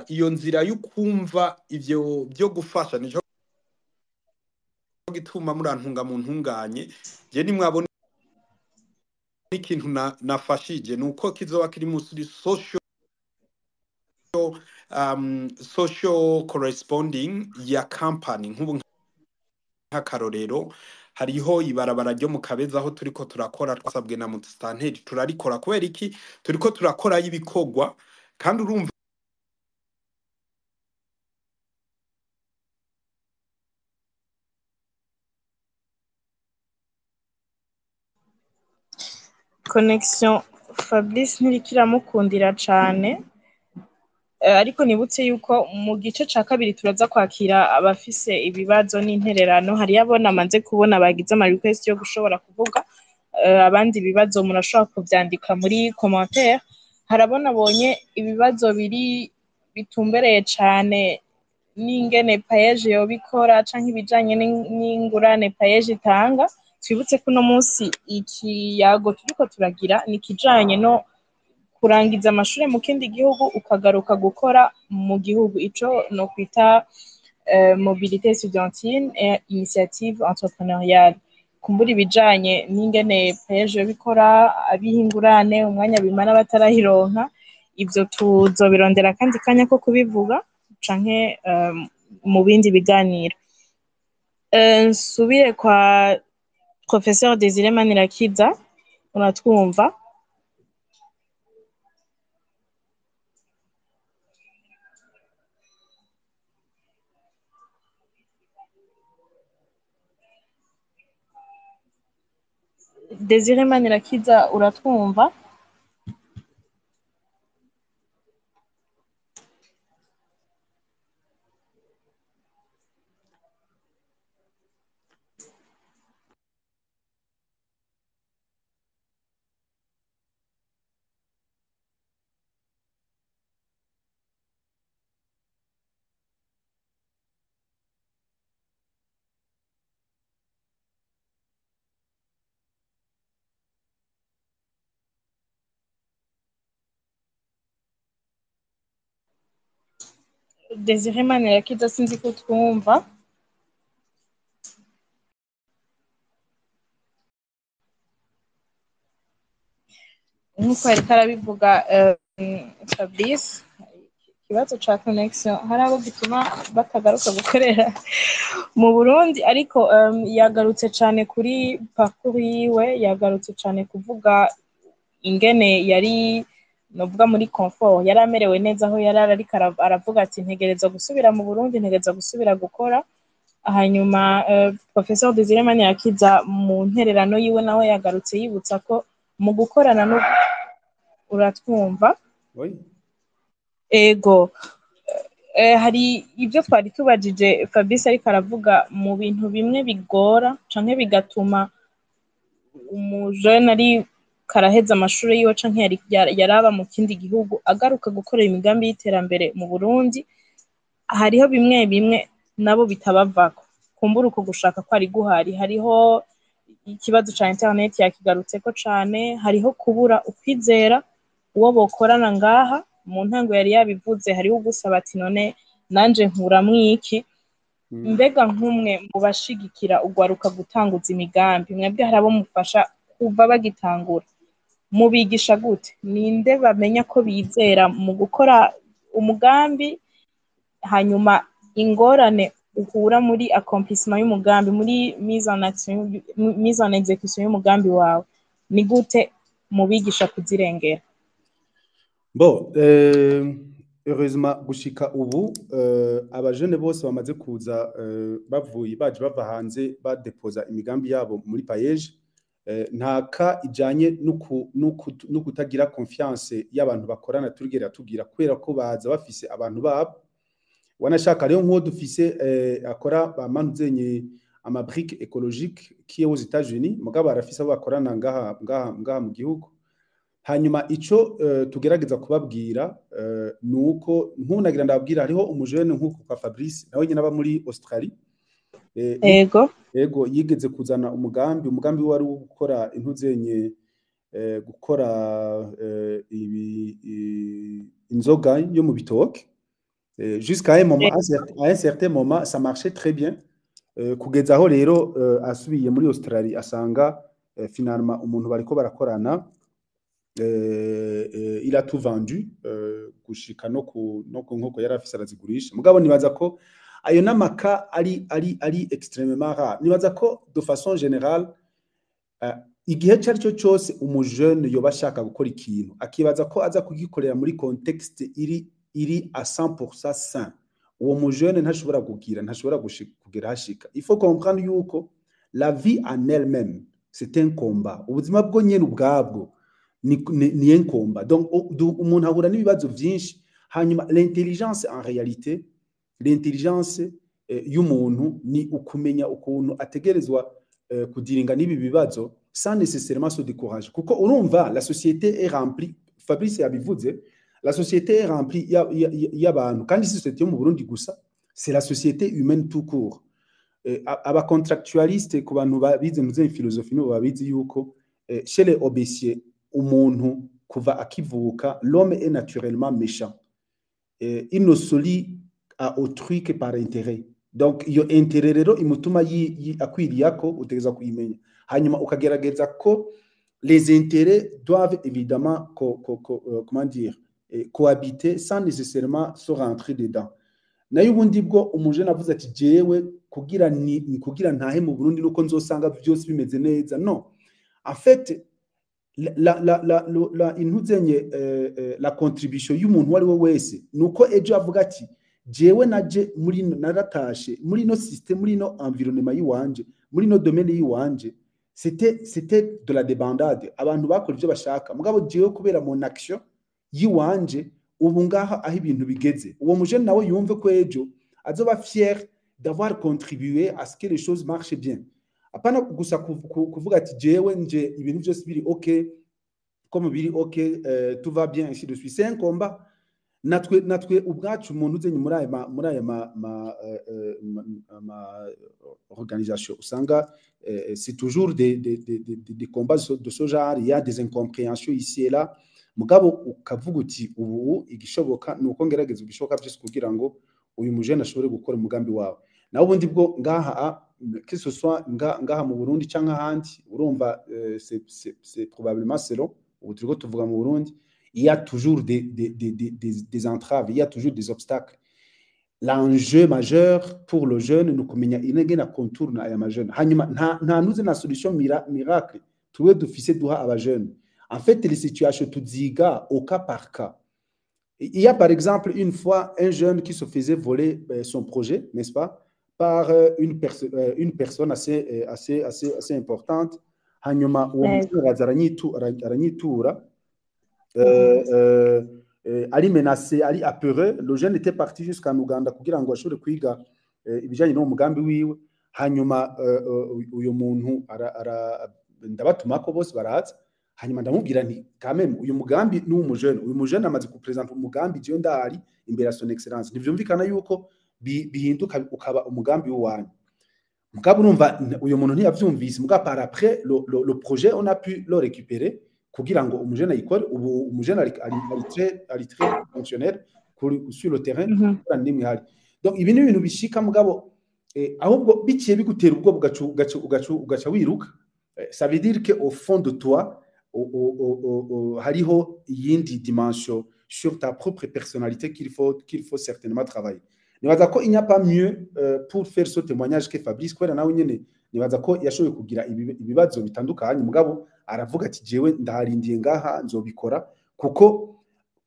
S3: Iyo nzira y'ukumva ivyo byo gufasha nico gituma murantunga mu ntunganye. Je nimwabona ikintu nafashije nuko kizoba kiri muri social corresponding ya company. Nk'ubu nk'akarorero hariho ibarabara ryo mu Kabeza aho turiko turakora, twasabwe na mutstanteri turarikora. Kubera iki turiko turakora y'ibikogwa, kandi urumva
S1: connection Fabrice ntiriko iramukundira cane, ariko nibutse yuko mu gice ca kabiri turaza kwakira abafise ibibazo n'intererano. Hariyo abo namaze kubona bagize ama request yo gushobora kuvuga, abandi ibibazo murashobora kuvyandika muri commentaire. Harabona abonye ibibazo bitumbereye cane n'ingene payeje yobikora canke ibijanye n'ingurane payeje itanga. Twibutse ko uno munsi ikiyago turiko turagira ni kijanye no kurangiza amashure mu kindi gihugu ukagaruka gukora mu gihugu. Ico no kwita mobilité estudiantine et initiative entrepreneuriale. Kumbura ibijanye n'ingene payeje yobikora, abihingurane, umwanya bimara batarahironka, ivyo tuzobirondera kandi kanya ko kubivuga canke mu bindi biganiro. Nsubire kwa Professeur Désiré Manirakiza, uratwumva? Désiré Manirakiza, uratwumva? Désiré Manirakiza, sinzi ko twumva. Nk'uko yariko arabivuga Fabrice, ikibazo ca connection hari abo gituma batagaruka gukorera mu Burundi, ariko yagarutse cane kuri parcours yiwe, yagarutse cane kuvuga ingene yari novuga muri confort, yari amerewe neza aho yari ariko aravuga ati ntegereza gusubira mu Burundi, ntegereza gusubira gukora. Hanyuma Professeur Désiré Manirakiza mu ntererano yiwe nawe yagarutse yibutsa ko mu gukorana no uratwumva.
S4: Oui.
S1: Ego hari ibyo twari tubajije Fabrice ariko aravuga mu bintu bimwe bigora canke bigatuma umujene ari karaheza amashuri yiwe canke yaraba mu kindi gihugu agaruka gukorera imigambi y'iterambere mu Burundi, hariho bimwe bimwe nabo bitabavako kumbura uko gushaka ko ari guhari, hariho ikibazo ca internet yakigarutseko cane, hariho kubura ukwizera uwo bokorana ngaha. Mu ntango yari yabivuze, hariho ugusaba ati none nanje nkuramwo iki. Mbega nk'umwe mu bashigikira ugwaruka gutanguza imigambi, mwebwe hari abo mufasha kuva bagitangura, mubigisha gute? Ninde bamenya ko bizera mu gukora umugambi, hanyuma ingorane uhura muri accomplissement y'umugambi, muri mise en execution y'umugambi wawe, ni gute mubigisha kuzirengera?
S4: Bon, heureusement gushika ubu abajene bose bamaze kuza baje bava hanze badepoza imigambi yabo muri payeje, ntaka ijanye no kutagira confiance y'abantu bakorana turigera tubwira kubera ko baza bafise abantu babo. Wanashaka rero nko dufise akora bamanzenye ama briques écologiques qui est aux États-Unis, mugabo arafise abo bakorana ngaha mu gihugu. Hanyuma ico tugerageza kubabwira nuko nkunagira ndabwira hariho umujene nkuko kwa Fabrice nawe nyine aba muri Australie. Ego yigeze kuzana umugambi wari gukora intuzenye gukora inzoga yo mu bitoke. Jusqu'à un moment, à un certain moment, ça marchait très bien. Kugeza aho rero asubiye muri Australie asanga finalement umuntu bariko barakorana, il a tout vendu gushika no nkoko yari afise arazigurisha. Mugabo nibaza ko ayo namaka ari extrêmement rare. Nibaza ko de façon générale igihe cyo cyose umujene yoba ashaka gukora ikintu akibaza ko aza kugikorera muri contexte iri à 100% sain, uwo mujene ntashobora kugera hashika. Il faut comprendre yuko la vie en elle-même c'est un combat. Ubuzima bwo nyene ubwabwo ni un combat. Donc umuntu ahura n'ibibazo byinshi, hanyuma l'intelligence en réalité, l'intelligence y'umuntu ni ukumenya ukuntu ategerezwa kudiringa n'ibi bibazo sans nécessairement se décourager. Kuko urumva la société est remplie, Fabrice yabivuze, la société est remplie y'abantu kandi si société yo mu Burundi gusa, c'est la société humaine tout court. Aba contractualiste ku bantu babize mu philosophie no babizi yuko chez les obésiers umuntu kuva akivuka, l'homme est naturellement méchant. Il ne se lie à autrui que par intérêt. Donc iyo intérêt rero imutuma akwiriyako utegeza kuyimenya, hanyuma ukagerageza ko les intérêts doivent évidemment comment dire cohabiter sans nécessairement se rentrer dedans. Nayo ubundi bwo umujene avuze ati jewe kugira ntahe mu Burundi nuko nzosanga byose bimeze neza. Non, en fait la contribution y'umuntu wari we wese nuko ejo avuga ati jewe naje muri naratashe muri no système, muri no environnement yiwanje, muri no domaine yiwanje, c'était de la débandade. Abantu bakora ibyo bashaka, mugabo jewe kubera mon action yiwanje ubu ngaha aho ibintu bigeze, uwo mujene nawe yumve ko ejo azoba fier d'avoir contribué à ce que les choses marchent bien. Apana gusa kuvuga ati jewe nje ibintu byose biri okay, comme biri okay, tout va bien ainsi de suite. C'est un combat. Natwe ubwacu umuntu uzenye muri aya organisation usanga c'est toujours des combats de ce genre. Il y a des incompréhensions ici et là, mugabo ukavuga uti ubu igishoboka nuko ngerageza ubishoboka byose kugira ngo uyu mujene ashobore gukora umugambi wawe. Naho ubundi bwo ngaha que ce soit ngaha mu Burundi cyangwa ahandi, urumva c'est probablement selon ubu turiko tuvuga mu Burundi, il y a toujours des entraves, il y a toujours des obstacles. L'enjeu majeur pour le jeune ni ukumenya inegena contourna aya majene, hanyuma nta nuze na solution miracle tuwe dufise duha abajene. En fait, les situations tuziga au cas par cas. Il y a par exemple une fois un jeune qui se faisait voler son projet, n'est-ce pas, par une personne assez importante. Hanyuma uwo aranyitura ari menacé ari apeureux. Le jeune était parti jusqu'en Uganda kugira ngo ashobore kwiga ibijanye no mugambi wiwe. Hanyuma uyo muntu ndabatumako bose baraza. Hanyuma ndamubwira nti kameme uyu mugambi ni umujene, uyu mujene amaze kupresenta umugambi je ndahari imbere ya son excellence. Ntivyumvikana yuko bihinduka ukaba umugambi w'uwanyu. Mugabo urumva uyu muntu ntiyavyumvise, mugabo par après le projet on a pu le récupérer kugira ngo umujene ayikore. Ubu umujene ari très fonctionnel sur le terrain n'imwe hari. Donc ibi ni ibintu bishika mugabo ahubwo biciye bigutera ubwo ugaca wiruka. Ça veut dire que au fond de toi hariho yindi dimension sur ta propre personnalité qu'il faut certainement travailler. Nibaza ko il n'y a pas mieux pour faire ce témoignage que Fabrice kwera nawe nyene nibaza ko yashoboye kugira ibibazo bitandukanye mugabo aravuga ati jewe ndaharindiye ngaha nzobikora kuko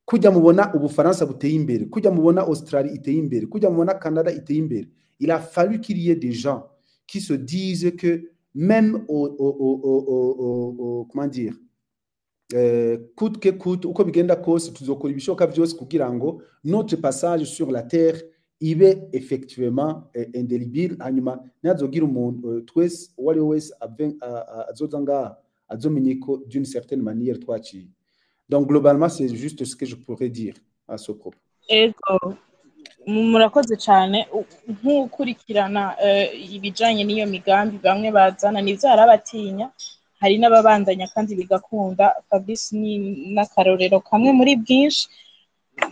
S4: kujya mubona Ubufaransa buteye imbere, kujya mubona Australie iteye imbere, kujya mubona Canada iteye imbere. Il a fallu qu'il y ait des gens qui se disent que même comment dire coûte que coûte uko bigenda kose tuzokora ibishoka byose kugira ngo notre passage sur la terre ibe effectivement indélébile. Hanyuma nazogira umuntu twese wari wese azoza ngaha azomenye ko d'une certaine manière twaciye. Donc globalement c'est juste ce que je pourrais dire à ce propos.
S1: Ego murakoze cyane nk'ukurikirana ibijanye n'iyo migambi bamwe bazana nivyo harabatinya hari n'ababandanya kandi bigakunda. Fabrice ni n'akarorero kamwe muri bwinshi.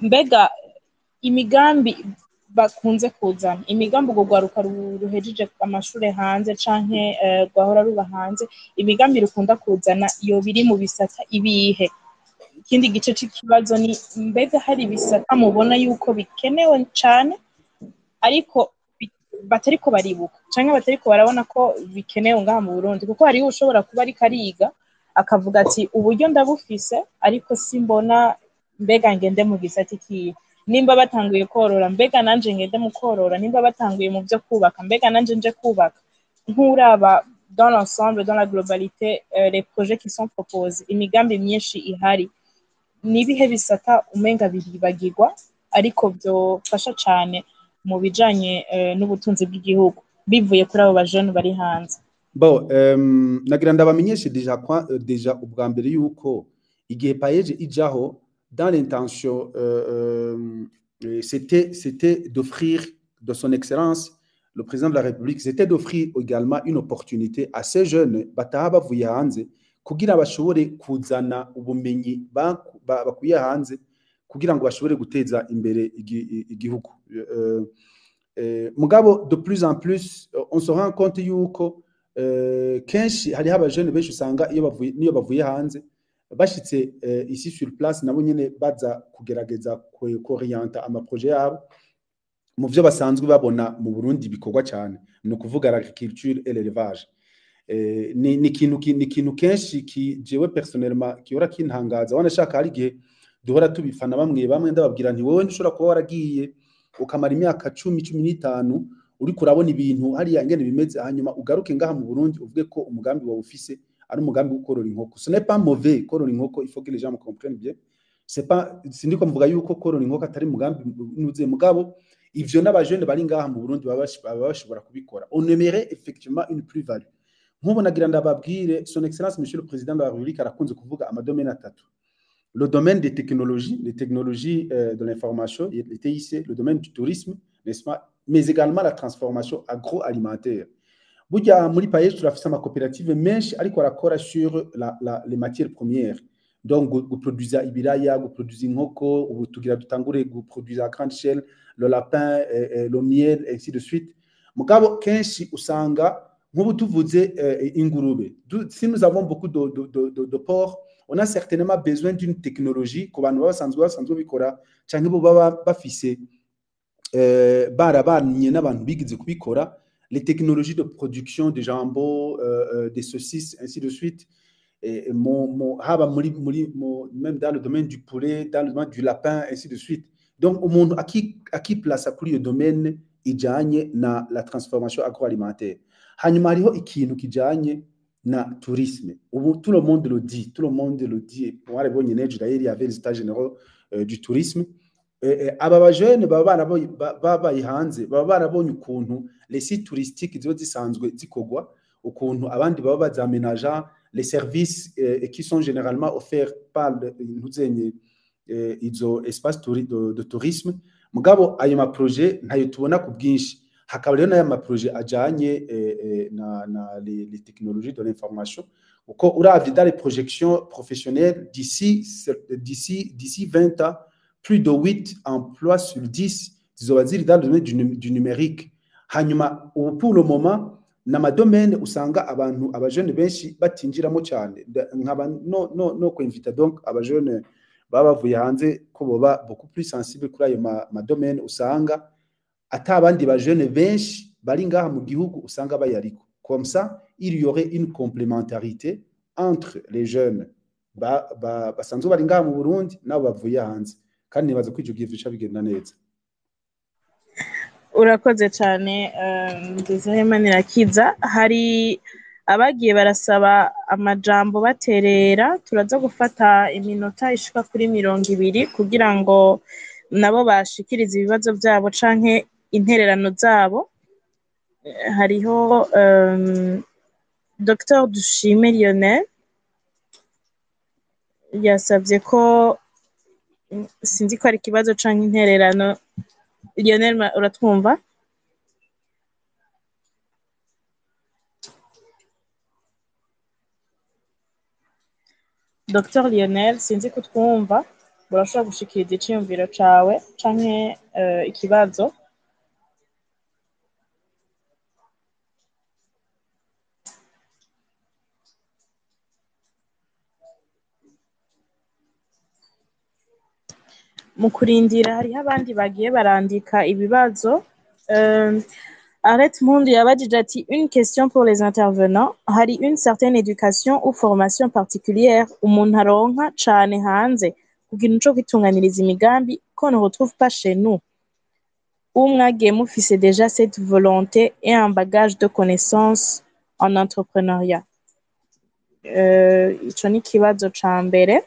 S1: Mbega imigambi bakunze kuzana imigambi ubwo rwaruka ruhejeje amashuri hanze canke rwahora ruba hanze, imigambi rukunda kuzana iyo biri mu bisata ibihe? Ikindi gice c'ikibazo ni mbega hari bisata mubona yuko bikenewe cyane ariko batariko baribuka canke batariko barabona ko bikenewe ngaha mu Burundi? Kuko hari ushobora kuba ari kariga akavuga ati uburyo ndabufise ariko simbona mbega ngende mu gisata kiye. Nimba batanguye korora mbega nanje ngende mu korora, nimba batanguye mu byo kubaka mbega nanje nje kubaka. Nkuraba dans l'ensemble, dans la globalité, les projets qui sont proposés, imigambi myinshi ihari, nibihe bisata umenga biribagirwa ariko byofasha cyane mu bijanye n'ubutunzi bw'igihugu bivuye kuri abo bajene bari hanze?
S4: Bon, nagira ndabamenyeshe déjà ubwa mbere yuko igihe payeje ijaho dans l'intention c'était d'offrir de son excellence le président de la République, c'était d'offrir également une opportunité à ces jeunes bataha bavuye hanze kugira bashobore kuzana ubumenyi bakuye hanze kugira ngo bashobore guteza imbere igihugu. Mugabo de plus en plus on se rend compte yuko kenshi hari abajene benshi usanga iyo bavuye hanze bashitse ici sur place nabo nyene baza kugerageza kuorienta ama projet yabo mu byo basanzwe babona mu Burundi bikorwa cyane, no kuvuga l'agriculture et l'élevage. Ni kintu kenshi ki jewe personnellement kiora kintangaza. Wanashaka hari gihe duhora tubifana bamwe ndababwira nti wowe ntushobora kuba waragiye ukamara imyaka 10-15 uri kurabona ibintu hari yangene bimeze hanyuma ugaruke ngaha mu Burundi uvuge ko umugambi wa ufise ari umugambi ukorora inkoko. Ce n'est pas mauvais korora inkoko, il faut que les gens me comprennent bien. Sindiko mvuga yuko korora inkoko atari umugambi nuze mugabo ivyo n'abajene bari ngaha mu Burundi bashobora kubikora. On aimerait effectivement une plus-value. Nk'ubu nagira ndababwire son excellence monsieur le président de la République arakunze kuvuga amadomaine atatu: le domaine des technologies, les technologies de l'information, les TIC, le domaine du tourisme, n'est-ce pas, mais également la transformation agroalimentaire. Burya muri paye turafise ama coopérative menshi ariko arakora sur les matières premières. Donc guproduza ibiraya, guproduza inkoko, ubu tugira dutangure guproduza à grande échelle le lapin, le miel, ainsi de suite. Mugabo kenshi usanga nk'ubu tuvuze ingurube. Si nous avons beaucoup de porcs, on a certainement besoin d'une technologie ku bantu basanzwe bikora canke bo baba bafise barabanye n'abantu bigize kubikora, les technologies de production de jambon, des saucisses, ainsi de suite. Même dans le domaine du poulet, dans le domaine du lapin, ainsi de suite. Donc, au monde, à qui place à plus le domaine ijanye na la transformation agroalimentaire. Hanyuma hariho ikintu kijanye na tourisme. Tout le monde le dit. Tout le monde le dit. Mwarabonye nejo d'ailleurs il y avait les états généraux du tourisme. Aba bajene baba babaye hanze baba barabonye ukuntu les sites touristiques ziba zisanzwe zikogwa, ukuntu abandi baba bazamenaja les services qui sont généralement offerts par izo espace de tourisme. Mugabo ayo ma projet ntayo tubona ku bwinshi. Hakaba rero n'aya ma projet ajanye na les technologies de l'information, uko uravye dans les projections professionnelles d'ici 20 ans, plus de 8 emplois sur 10 zizoba ziri dans le domaine du numérique. Hanyuma pour le moment nama domaine usanga abantu abajene benshi batinjiramo cyane, nkaba no kwinvita donc abajene baba bavuye hanze ko boba beaucoup plus sensible kuri ayo ma domaine, usanga atabandi bajene benshi bari ngaha mu gihugu usanga bayariko. Comme ça il y aurait une complémentarité entre les jeunes basanzwe bari ngaha mu Burundi nabo bavuye hanze, kandi nibaza ko icyo gihe bica bigenda neza.
S1: Urakoze cyane Desire Manirakiza. Hari abagiye barasaba amajambo baterera, turaza gufata iminota ishika kuri 20 kugira ngo nabo bashikiriza ibibazo byabo canke intererano zabo. Hariho Dr Dushime Lionel yasabye ko, sinzi ko ari ikibazo canke intererano. Lionel, uratwumva? Dr Lionel, sinzi ko twumva, urashobora gushikiriza iciyumviro cawe canke ikibazo. Mu kurindira hariho abandi bagiye barandika ibibazo. Arrête Mundu yabajije ati une question pour les intervenants, hari une certaine éducation ou formation particulière umuntu aronka cane hanze kugira nico kwitunganiriza imigambi qu'on ne retrouve pas chez nous, ou mwagiye mufise déjà cette volonté et un bagage de connaissances en entrepreneuriat. Ico ni kibazo ca mbere.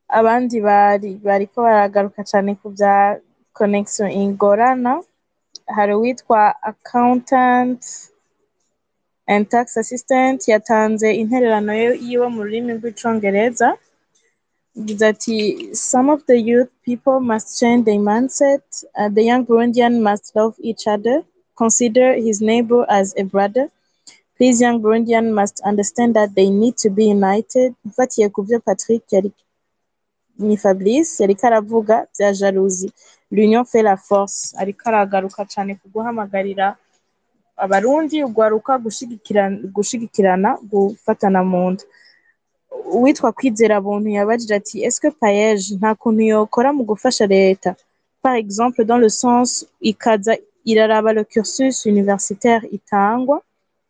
S1: Abandi bariko baragaruka cyane ku bya connection ingorana. Hari uwitwa accountant and tax assistant yatanze intererano yiwe mu rurimi rw'icongereza. Yagize ati some of the youth people must change their mindset. The young Burundian must love each other, consider his neighbor as a brother. Please, young Burundian must understand that they need to be united. Mfatiye ku byo Patrick ni Fabrice yariko aravuga bya jalousie, l'union fait la force. Ariko aragaruka cyane ku guhamagarira abarundi ugwaruka gushigikirana gufatana mu nda. Uwitwa Kwizera Buntu yabajije ati est-ce que Paege nta kuntu yokora mu gufasha leta, par exemple dans le sens ikaza iraraba le cursus universitaire itangwa,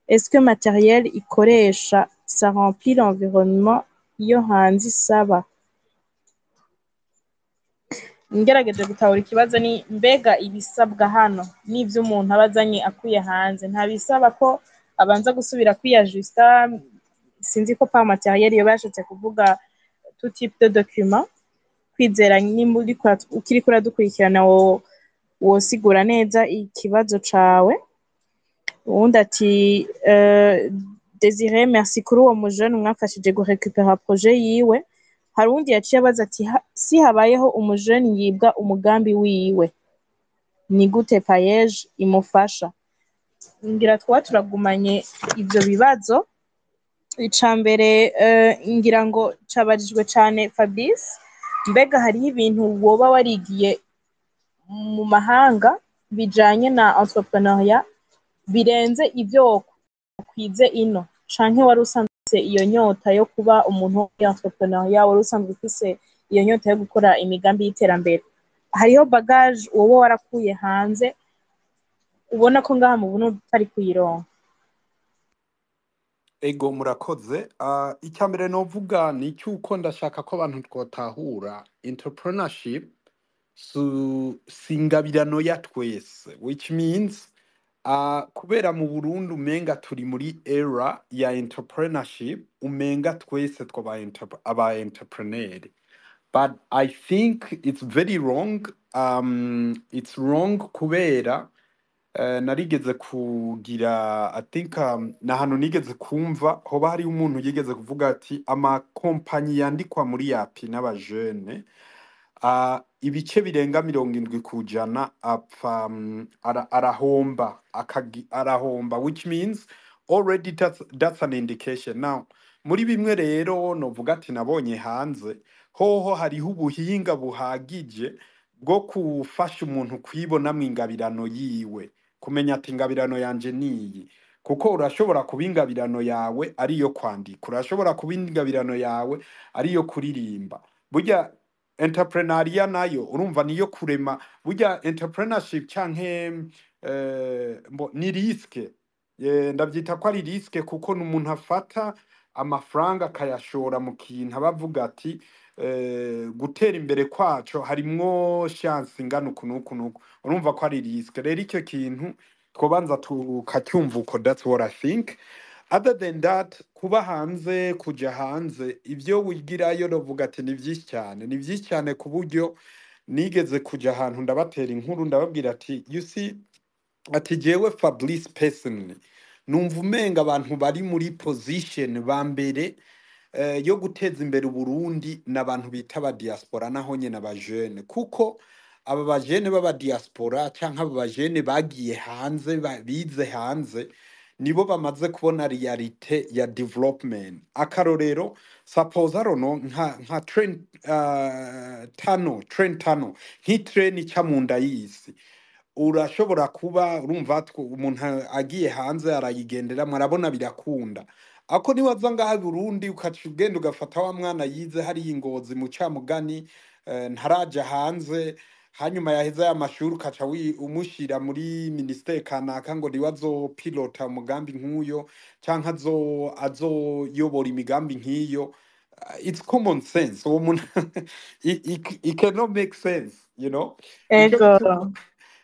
S1: est-ce que matériel ikoresha ça remplit l'environnement iyo hanze isaba. Ngerageje gutahura ikibazo ni mbega ibisabwa hano n'ivyo umuntu abazanye akuye hanze, nta bisaba ko abanza gusubira kwiyajusta. Sinzi ko pa matériel yo bashatse kuvuga tout type de document. Kwizera ni muri ukiri kura dukurikirana wosigura neza ikibazo cawe. Uwundi ati Désiré, merci kuri uwo mujene mwafashije gurécupérer projet yiwe. Hari uwundi yaciye abaza ati si habayeho umujene yibwa umugambi wiwe ni gute Paege imufasha. Ngira turagumanye ivyo bibazo. Icambere ngira ngo cabajijwe cane Fabrice, mbega hariho ibintu woba warigiye mu mahanga bijanye na entrepreneuriat birenze ivyo kwize ino, canke wari usanzwe iyo nyota yo kuba umuntu w'entrepreneur, wari usanzwe ufise iyo nyota yo gukora imigambi y'iterambere. Hariho bagage wowe warakuye hanze ubona ko ngaha mu Burundi utari kuyironka.
S3: Ego murakoze. Icyambere novuga ni cyuko ndashaka ko abantu twotahura entrepreneurship singabirano ya twese, which means kubera mu Burundi umenga turi muri era ya entrepreneurship, umenga twese twaba aba entrepreneur. but I think it's very wrong. It's wrong kubera narigeze kugira I think na hano nigeze kumva hoba hari umuntu yigeze kuvuga ati amakompanyi yandikwa muri yapi n'abajene ibice birenga 70 kujana apfa arahomba arahomba, which means already that's an indication. Now muri bimwe rero novuga ati nabonye hanze hoho hariho ubuhinga buhagije bwo kufasha umuntu kwibonamwo ingabirano yiwe, kumenya ati ingabirano yanje niyi, kuko urashobora kuba ingabirano yawe ariyo kwandika, urashobora kuba ingabirano yawe ariyo kuririmba. Burya entrepreneuria nayo urumva niyo kurema. Burya entrepreneurship canke ni riske, ndavyita ko ari riske kuko n'umuntu afata amafaranga akayashora mu kintu abavuga ati gutera imbere kwaco harimwo chance ingana ukuntu urumva ko ari riske. Rero icyo kintu twobanza tukacyumva uko. That's what I think. Other than that, kuba hanze kuja hanze ivyo wigirayo novuga ati ni vyinshi cyane ku buryo nigeze kuja ahantu ndabatera inkuru ndababwira ati you see ati jewe Fabrice personally numva umenga abantu bari muri position ba mbere yo guteza imbere Burundi n'abantu bita ba diaspora naho nyene abajene, kuko aba bajene baba diaspora canke aba bajene bagiye hanze bize hanze nibo bamaze kubona realite ya development. Akarorero suppose arono nka train tunnel nk'itrain ica mu nda y'isi, urashobora kuba urumva umuntu agiye hanze arayigenderamo arabona birakunda, ako niwaza ngaha Burundi ukaca ugenda ugafata wa mwana yize hari ingozi mu Camugani ntaraja hanze, hanyuma yaheza y'amashuri ukaca umushira muri ministere kanaka ngo niwazo pilota umugambi nk'uyo canke azoyobora imigambi nk'iyo. It's common sense. Uwo muntu it cannot make sense, you know.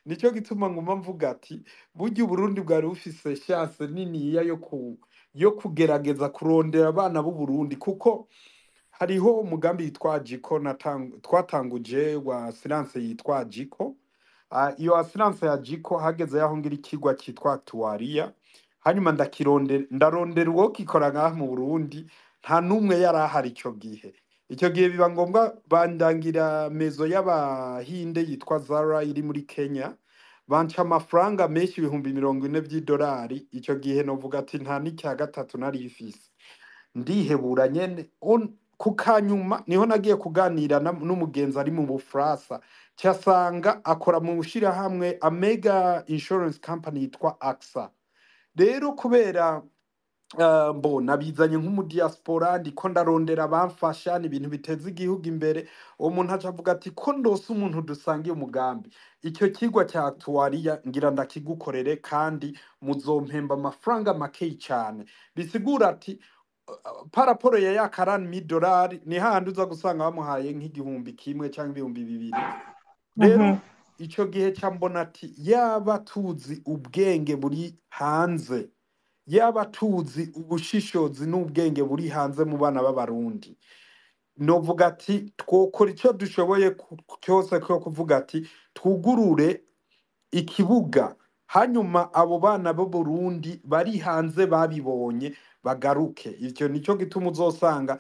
S3: Nico gituma nguma mvuga ati burya Burundi bwari bufise chance niniya yo kugerageza kurondera abana b'u Burundi, kuko hariho umugambi yitwa Jiko twatanguje wa assurance yitwa Jiko. Iyo assurance ya Jiko hageze yaho ngira ikigwa cyitwa Tuaria, hanyuma ndarondera uwo kikora ngaha mu Burundi nta numwe yarahari icyo gihe biba ngombwa bandangira mezo y'abahinde yitwa Zara iri muri Kenya, banca amafaranga menshi $40,000 icyo gihe novuga ati nta n'icya gatatu nari ifise, ndihebura nyene kukanyuma niho nagiye kuganira n'umugenzi ari mu Bufaransa cyasanga akora mu bushira hamwe a mega insurance company yitwa AXA. Rero kubera mbona bizanye nk'umu diaspora ndiko ndarondera bamfasha n'ibintu biteza igihugu imbere, uwo muntu aca avuga ati ko ndose umuntu dusangiye umugambi, icyo kigwa cya Tuaria ngira ndakigukorere kandi muzompemba amafaranga make cyane. Bisigura ati paraporo ya $40,000 ni handi uza gusanga bamuhaye nk'igihumbi kimwe cyangwa ibihumbi 2,000. Rero icyo gihe cyambona ati yaba tuzi ubwenge buri hanze, yaba tuzi ubushishozi n'ubwenge buri hanze mu bana b'abarundi, novuga ati twokora icyo dushoboye cyose ko kuvuga ati twugurure ikibuga, hanyuma abo bana b'u Burundi bari hanze babibonye bagaruke. Icyo nico gituma uzosanga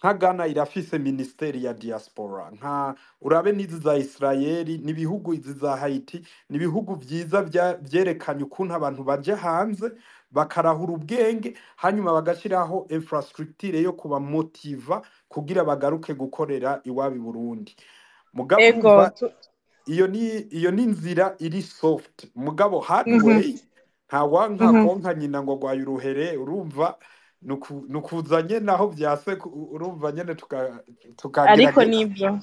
S3: nka Ghana irafise ministeri ya diaspora, nka urabe n'izi za Israeli n'ibihugu izi za Haiti n'ibihugu vyiza vyerekanye ukuntu abantu baje hanze bakarahura ubwenge, hanyuma bagashiraho infrastructure yo kuba motiva kugira bagaruke gukorera iwabi Burundi. Mugabo iyo ni nzira iri soft, mugabo hard way nta wanka konka nyina ngo gwaye uruhere, urumva nukuzanye naho byase, urumva nyene tukagira
S1: ariko nibyo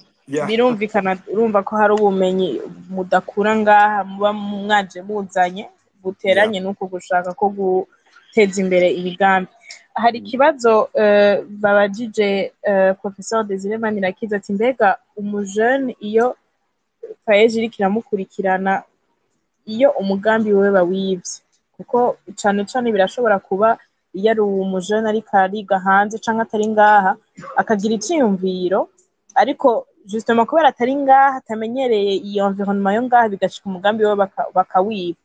S1: birumvikana, urumva ko hari ubumenyi mudakura ngaha muba mwaje muzanye buteranye nuko gushaka ko guteza imbere ibigambi. Hari ikibazo babajije Professeur Desire Manirakiza ati mbega umujene iyo paeje iri kiramukurikirana iyo umugambi wewe bawivye, kuko cyane birashobora kuba iyo ari umujene ariko ariga hanze canke atari ngaha akagira iciyumviro ariko justement kubera atari ngaha atamenyereye iyo environnement yo ngaha bigashika umugambi we bakawiba.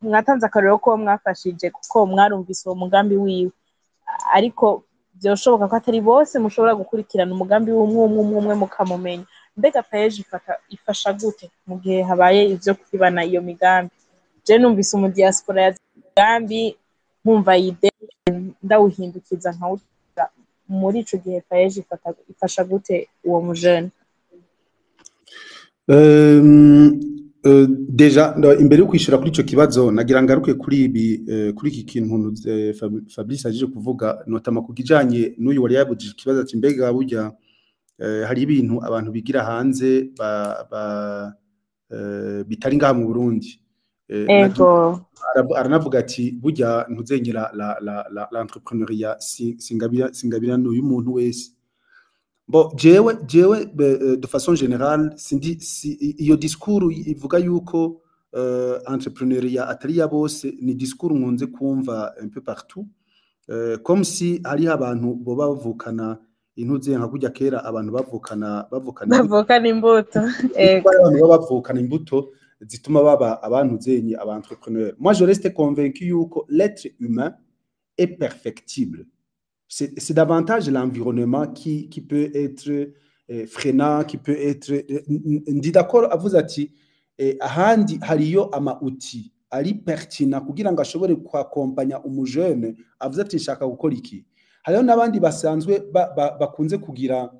S1: Mwatanze akarero ko mwafashije kuko mwarumvise uwo mugambi wiwe, ariko byoshoboka ko atari bose mushobora gukurikirana umugambi w'umwe mukamumenya. Mbega paeje ifasha gute mu gihe habaye ivyo kwibana iyo migambi? Je numvise mu diaspora ya migambi nkumva ide ndawuhindukiza nkawugira muri ico gihe paeje ifasha gute uwo mujene?
S4: Deja imbere yo kwishura kuri ico kibazo nagira ngaruke kuri ibi kuri iki kintu Fabrice aje kuvuga notama kugijanye n'uyu wari yabujije ikibazo ati mbega burya hari ibintu abantu bigira hanze bitari ngaha mu Burundi. Aranavuga ati burya ntuzengera l'entrepreneuriat singabira n'uyu muntu wese. Bon, jewe de façon générale iyo discours ivuga yuko entrepreneuriat atari ya bose ni discours nkunze kumva un peu partout, comme si hari abantu bo bavukana intuze nka kujya kera abantu bavukana
S1: imbuto
S4: abantu bavukana imbuto zituma baba abantu zenye aba entrepreneurs. Moi je reste convaincu yuko l'être humain est perfectible. C'est davantage l'environnement qui peut être freinant, qui peut être ndi d'accord avuze ati ahandi hariyo ama outil ari pertinent kugira ngo ashobore kwakompanya umujene avuze ati nshaka gukora iki. Hariyo nabandi basanzwe bakunze kugira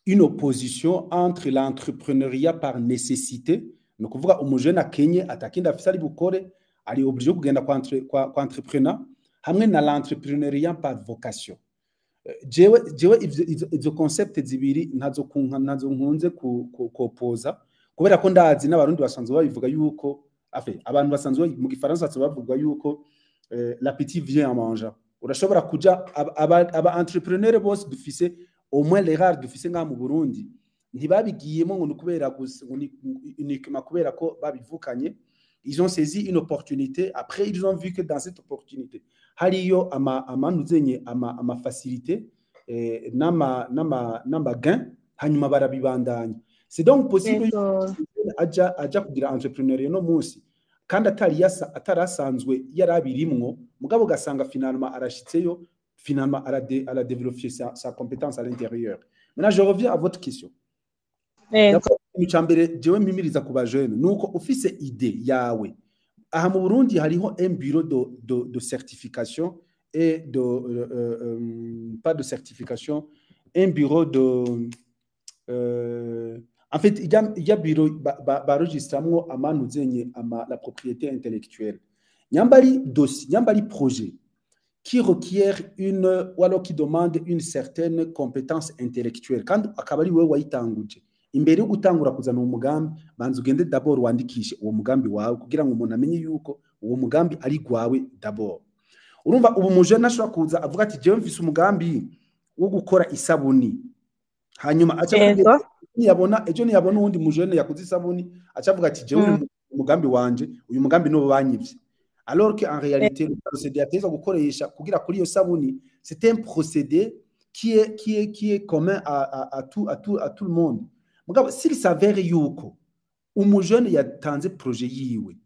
S4: une opposition entre l'entrepreneuriat par nécessité, no kuvuga umujene akenye atakinda afisa ari bukore ari obligé kugenda kwa entrepreneur, hamwe na l'entrepreneuriat par vocation. Jewe ivyo concept zibiri ntazo nkunze kupoza kubera ko ndazi n'abarundi basanzwe babivuga yuko abantu basanzwe mu gifaransa bavuga yuko l'appétit vient en mangeant. Urashobora kuja aba entrepreneur bose dufise au moins les rares dufise nga mu Burundi ntibabigiyemo ngo kubera gusa uniquement kubera ko babivukanye. Ils ont saisi une opportunité. Après, ils ont vu que dans cette opportunité, hariyo ama facilité nama gain hanyuma barabibandanya. C'est donc possible aja kugira entrepreneuriat no munsi kandi atarasanzwe yarabirimwo mugabo gasanga finalement arashitseyo, finalement ala développer sa compétence à l'intérieur. Maintenant je reviens à votre question. Michambere jewe mimiriza ku bajene nuko ufise idée yawe. Aha mu Burundi hariho un bureau de certification et pas de certification, un bureau de en fait il y a bureau enregistramwo amanu zenye la propriété intellectuelle. Nyambari dossier, nyambari projet qui requiert ou alors qui demande une certaine compétence intellectuelle kandi akabari wewe wayitanguje. Imbere yo gutangura kuzana umugambi banza ugende d'abord wandikishe uwo mugambi wawe kugira ngo umuntu amenye yuko uwo mugambi ari gwawe d'abord. Urumva ubu muje nashobora kuza avuga ati jewe mfise umugambi wo gukora isabuni, hanyuma acha niyabona uwundi mujene yakuze isabuni acavuga ati jewe umugambi wanje uyu mugambi no banyivye, alors que en réalité le procédé ateza gukoresha kugira kuri iyo sabuni c'est un procédé qui est commun à tout le monde. Mugabo s'il s'avère yuko umujene yatanze projet yiwe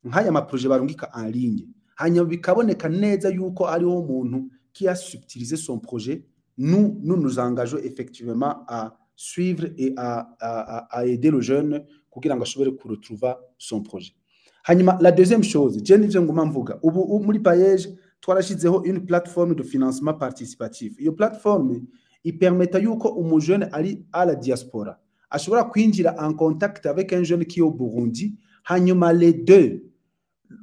S4: nkaya ma projet barungika en ligne hanyuma bikaboneka neza yuko ariho umuntu qui a subtilisé son projet, nous engageons effectivement à suivre et à aider le jeune kugira ngo ashobore ku retrouver son projet. Hanyuma la deuxième chose je nivyo nguma mvuga ubu muri paeje twarashizeho une plateforme de financement participatif. Iyo plateforme ipermeta yuko umujene ari à la diaspora ashobora kwinjira en contact avec un jeune qui est au Burundi, hanyuma les deux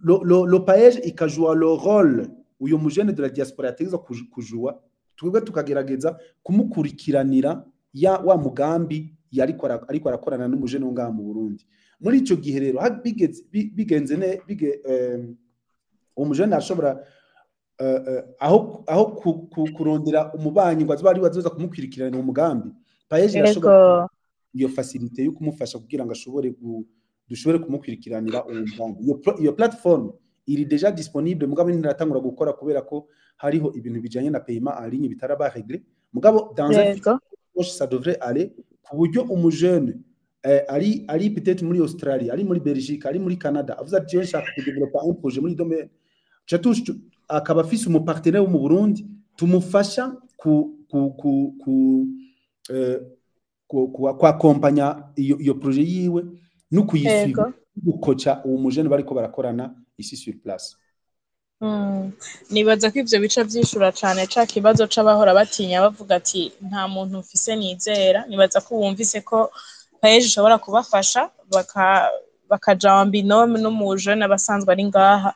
S4: le paeje ikajua le rôle uyo mujene de la diaspora yategeza kujua, twebwe tukagerageza kumukurikiranira ya wa mugambi ariko arakorana n'umujene wonga mu Burundi. Muri ico gihe rero bigenze umujene ashobora aho kurondera umubanyi ngo azbari bazoza kumukwirikirana umugambi, paeje ashobora iyo facilité yo kumufasha kugira ngo dushobore kumukwirikiranira umugambi. Iyo platform iri déjà disponible mugabo ntiratangura gukora kubera ko hariho ibintu bijanye na paiement en ligne bitaraba réglé mugabo dans un futur proche ça devrait aller ku buryo umujene ari peut-être muri Australie ari muri Belgique ari muri Canada avuze ati je nshaka kudevelopa un projet muri domaine akaba afise umu partenaire wo mu Burundi tumufasha kwa kompanya iyo projet yiwe no kuyisubiza gukoca uwo mujene bariko barakorana ici sur place.
S1: Nibaza ko ivyo bica vyishura cane ca kibazo c'abahora batinya bavuga ati nta muntu mfise nizera. Nibaza ko wumvise ko paeje ishobora kubafasha bakaja en binôme n'umujene abasanzwe ari ngaha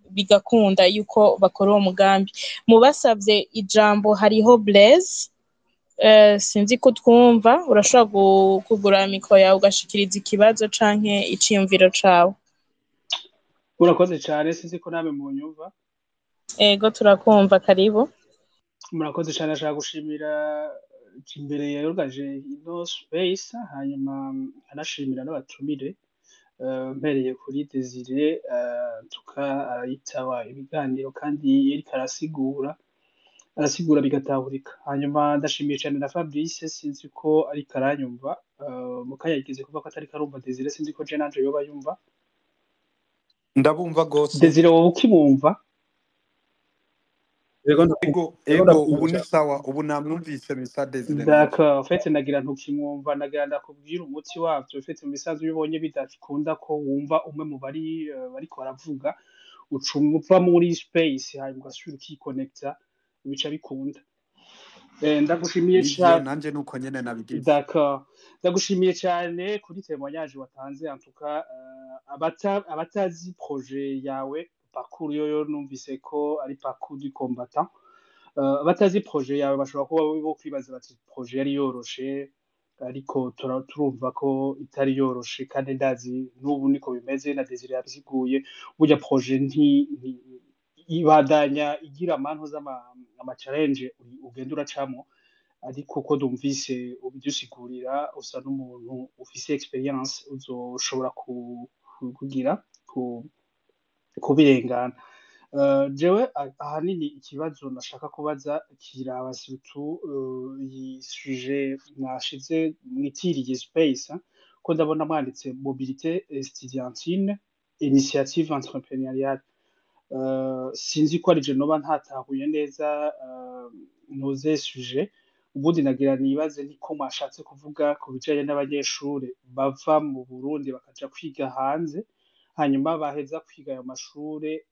S1: bigakunda yuko bakora uwo mugambi. Mubasavye ijambo hariho Blaise sinzi ko twumva urashobora kugura mikro yawe ugashikiriza ikibazo canke iciyumviro cawe.
S5: Murakoze cyane sinzi ko namwe mu nyumva.
S1: Ego turakumva karibu.
S5: Murakoze cyane ashaka gushimira imbere yayogaje ino space hanyuma anashimira n'abatumire mpereye kuri Desire tukayitawa ibiganiro kandi yari arasigura bigatahurika. Hanyuma ndashimiye cyane na Fabrice sinzi ko ari karanyumva mukanya yigeze kuvuga ko atari karumva Desire sinzi ko je nanje yoba yumva.
S3: Ndabumva gose.
S5: Desire wowe ukimumva?
S3: Ego ubu ni sawa ubu namwumvise misa Desire.
S5: D'accord, en fait nagira ntukimwumva nagira ndakubwira umuti wavyo. En fait mu bisanzwe bibonye bidakunda ko wumva umwe mu bariko baravuga ucumva muri space hanyuma ugasubira ukiconnecta bica bikunda. Ndagushimiye cyane
S3: nanje nuko nyene nabigize.
S5: D'accord. Ndagushimiye cyane kuri témoignage watanze en tout cas abatazi projet yawe parcours yo numvise ko ari parcours du combattant. Abatazi projet yawe bashobora kuba bo kwibaza bati projet yari yoroshe ariko turumva ko itari yoroshe kandi ndazi n'ubu niko bimeze na Desire yabisiguye burya projet ibadanya igira amantu z'ama challenge ugenda uracamo ariko ko dumvise ubidusigurira usa n'umuntu ufise experience uzoshobora kugira kubirengana. Jewe ahanini ikibazo nashaka kubaza kiraba surtout iyi sujet mwashize mwitiriye space ko ndabona mwanditse mobilité estudiantine initiative entrepreneuriale. Sinzi ko ari je noba ntatahuye neza noze sujet ubundi nagira nibaze niko mwashatse kuvuga ku bijanye n'abanyeshuri bava mu Burundi bakaja kwiga hanze hanyuma baheza kwiga ayo mashure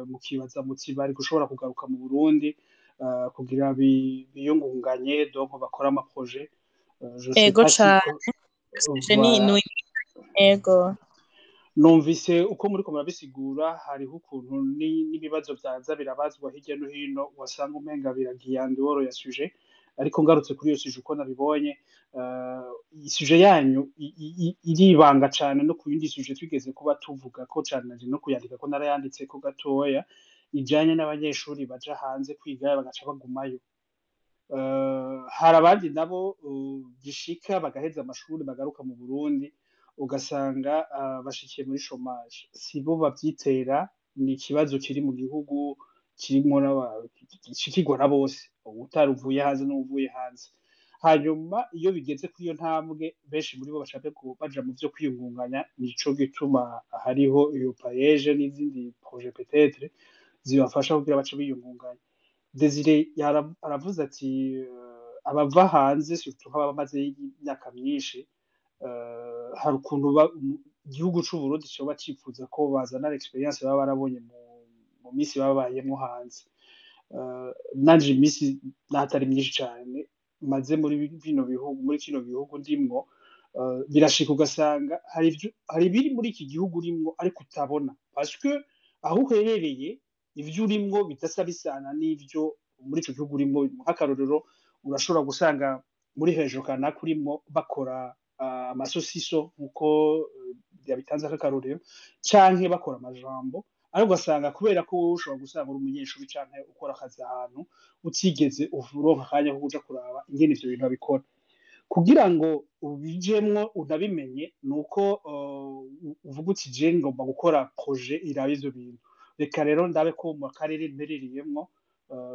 S5: mukibaza muti bari gushobora kugaruka mu Burundi kugira biyungunganye donc bakora ama projet.
S1: Ego cyane ego
S5: numvise uko muri ko murabisigura hariho ukuntu n'ibibazo byaza birabazwa hirya no hino wasanga umenga biragiye andoro ya sujet ariko ngarutse kuri iyo sujet uko nabibonye sujet yanyu iribanga cyane no ku yindi sujet twigeze kuba tuvuga ko cyane no kuyandika ko narayanditse ko gatoya ijanye n'abanyeshuri baja hanze kwiga bagaca bagumayo. Hari abandi nabo gishika bagaheza amashuri bagaruka mu Burundi ugasanga bashikiye muri chômage sibo bavyitera ni ikibazo kiri mu gihugu kirimo n'abashikirwa na bose utaruvuye hanze n'uvuye hanze. Hanyuma iyo bigeze kuri iyo ntambwe benshi muri bo bashaka baja mu byo kwiyungunganya nico gituma hariho iyo paeje n'izindi projet peut-être zibafasha kugira bace biyungunganya. Desire aravuze ati abava hanze surtout nk'abamaze imyaka myinshi hari ukuntu igihugu c'u Burundi cyoba cifuza ko bazana experience baba barabonye mu misi babayemo hanze. Nanje imisi natari myinshi cyane maze muri kino bihugu ndimwo birashika ugasanga hari biri muri iki gihugu urimo ariko utabona parce que aho uherereye ivyo urimwo bidasa bisana n'ivyo muri ico gihugu urimo. Nk'akarorero urashobora gusanga muri hejuru kanaka urimo bakora amasosiso nkuko yabitanze akarorero canke bakora amajambo ariko ugasanga kubera ko ushobora gusanga uri umunyeshuri canke ukora akazi ahantu utigeze uronka akanya ko kuja kuraba ingene ivyo bintu babikora kugira ngo ubijemwo unabimenye nuko uvuga uti je ngomba gukora projet iraba ivyo bintu reka rero ndabe ko mu karere mperereyemo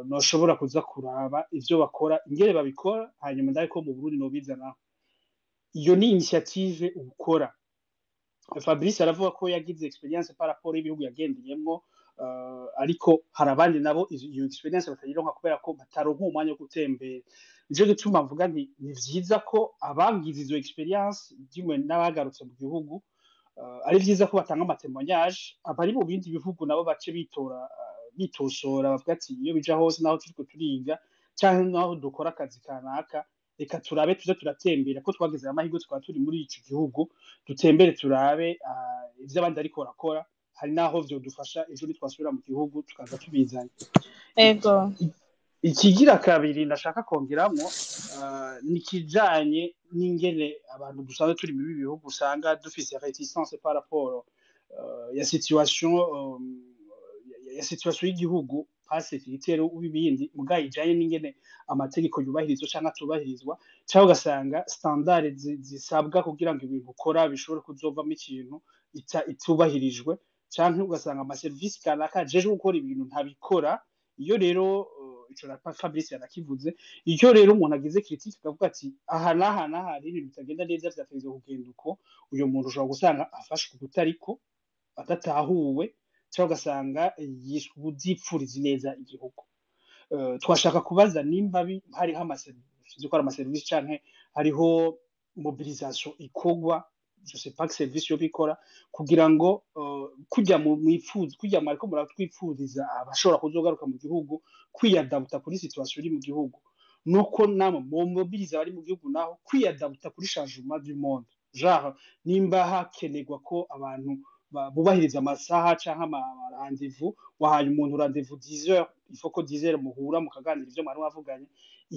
S5: noshobora kuza kuraba ivyo bakora ingere babikora hanyuma ndabe ko mu Burundi nobizana. Iyo ni initiative ukora. Fabrice aravuga ko yagize experience par rapport y'ibihugu yagendeyemo, ariko hari abandi nabo iyo experience batayironka kubera ko bataronka umwanya wo gutembera. Nico gituma mvuga nti ni vyiza ko abagize izo experience dimwe n'abagarutse mu gihugu ari vyiza ko batanga amatemonyage abari mu bindi bihugu nabo bace bitosora bavuga ati iyo bija hose naho turiko turiga cyangwa naho dukora akazi kanaka reka turabe tuze turatembera ko twagize amahirwe twaba turi muri iki gihugu dutembere turabe ivyo abandi ariko barakora hari naho vyo dufasha ejo nitwasubira mu gihugu tukaza tubizanye.
S1: Ego
S5: ikigira kabiri ndashaka kongeramo nikijanye n'ingene abantu dusanzwe turi mu bihugu usanga dufise réticence par rapport ya situation y'igihugu passé filitero ubibindi mugaye ijanye n'ingene amategeko yubahirizwa cyangwa tubahirizwa cyangwa ugasanga standard zisabwa kugira ngo ibintu ukora bishobore kuzovamo ikintu itubahirijwe cyangwa ugasanga ama service kanaka jeje gukora ibintu ntabikora. Iyo rero ico na Fabrice yanakivuze, iyo rero umuntu agize critique akavuga ati aha naha hari ibintu bitagenda neza vyateza kugenda uko, uyo muntu ushobora gusanga afashwe kutariko adatahuwe cyangwa ugasanga yishwe ubudipfurizi neza igihugu. Twashaka kubaza nimba hariho amaserivisi canke hariho mobilisation ikogwa je sais pas que service yo bikora kugira ngo kujya mariko muratwipfuriza abashobora kuzogaruka mu gihugu kwiyadabuta kuri situation iri mu gihugu nuko namo mobiliza bari mu gihugu naho kwiyadabuta kuri changement du monde genre nimba hakenegwa ko abantu bubahiriza amasaha canke rendez-vous wahaye umuntu rendez-vous 10h il faut ko 10h muhura mukaganira ivyo mwari wavuganye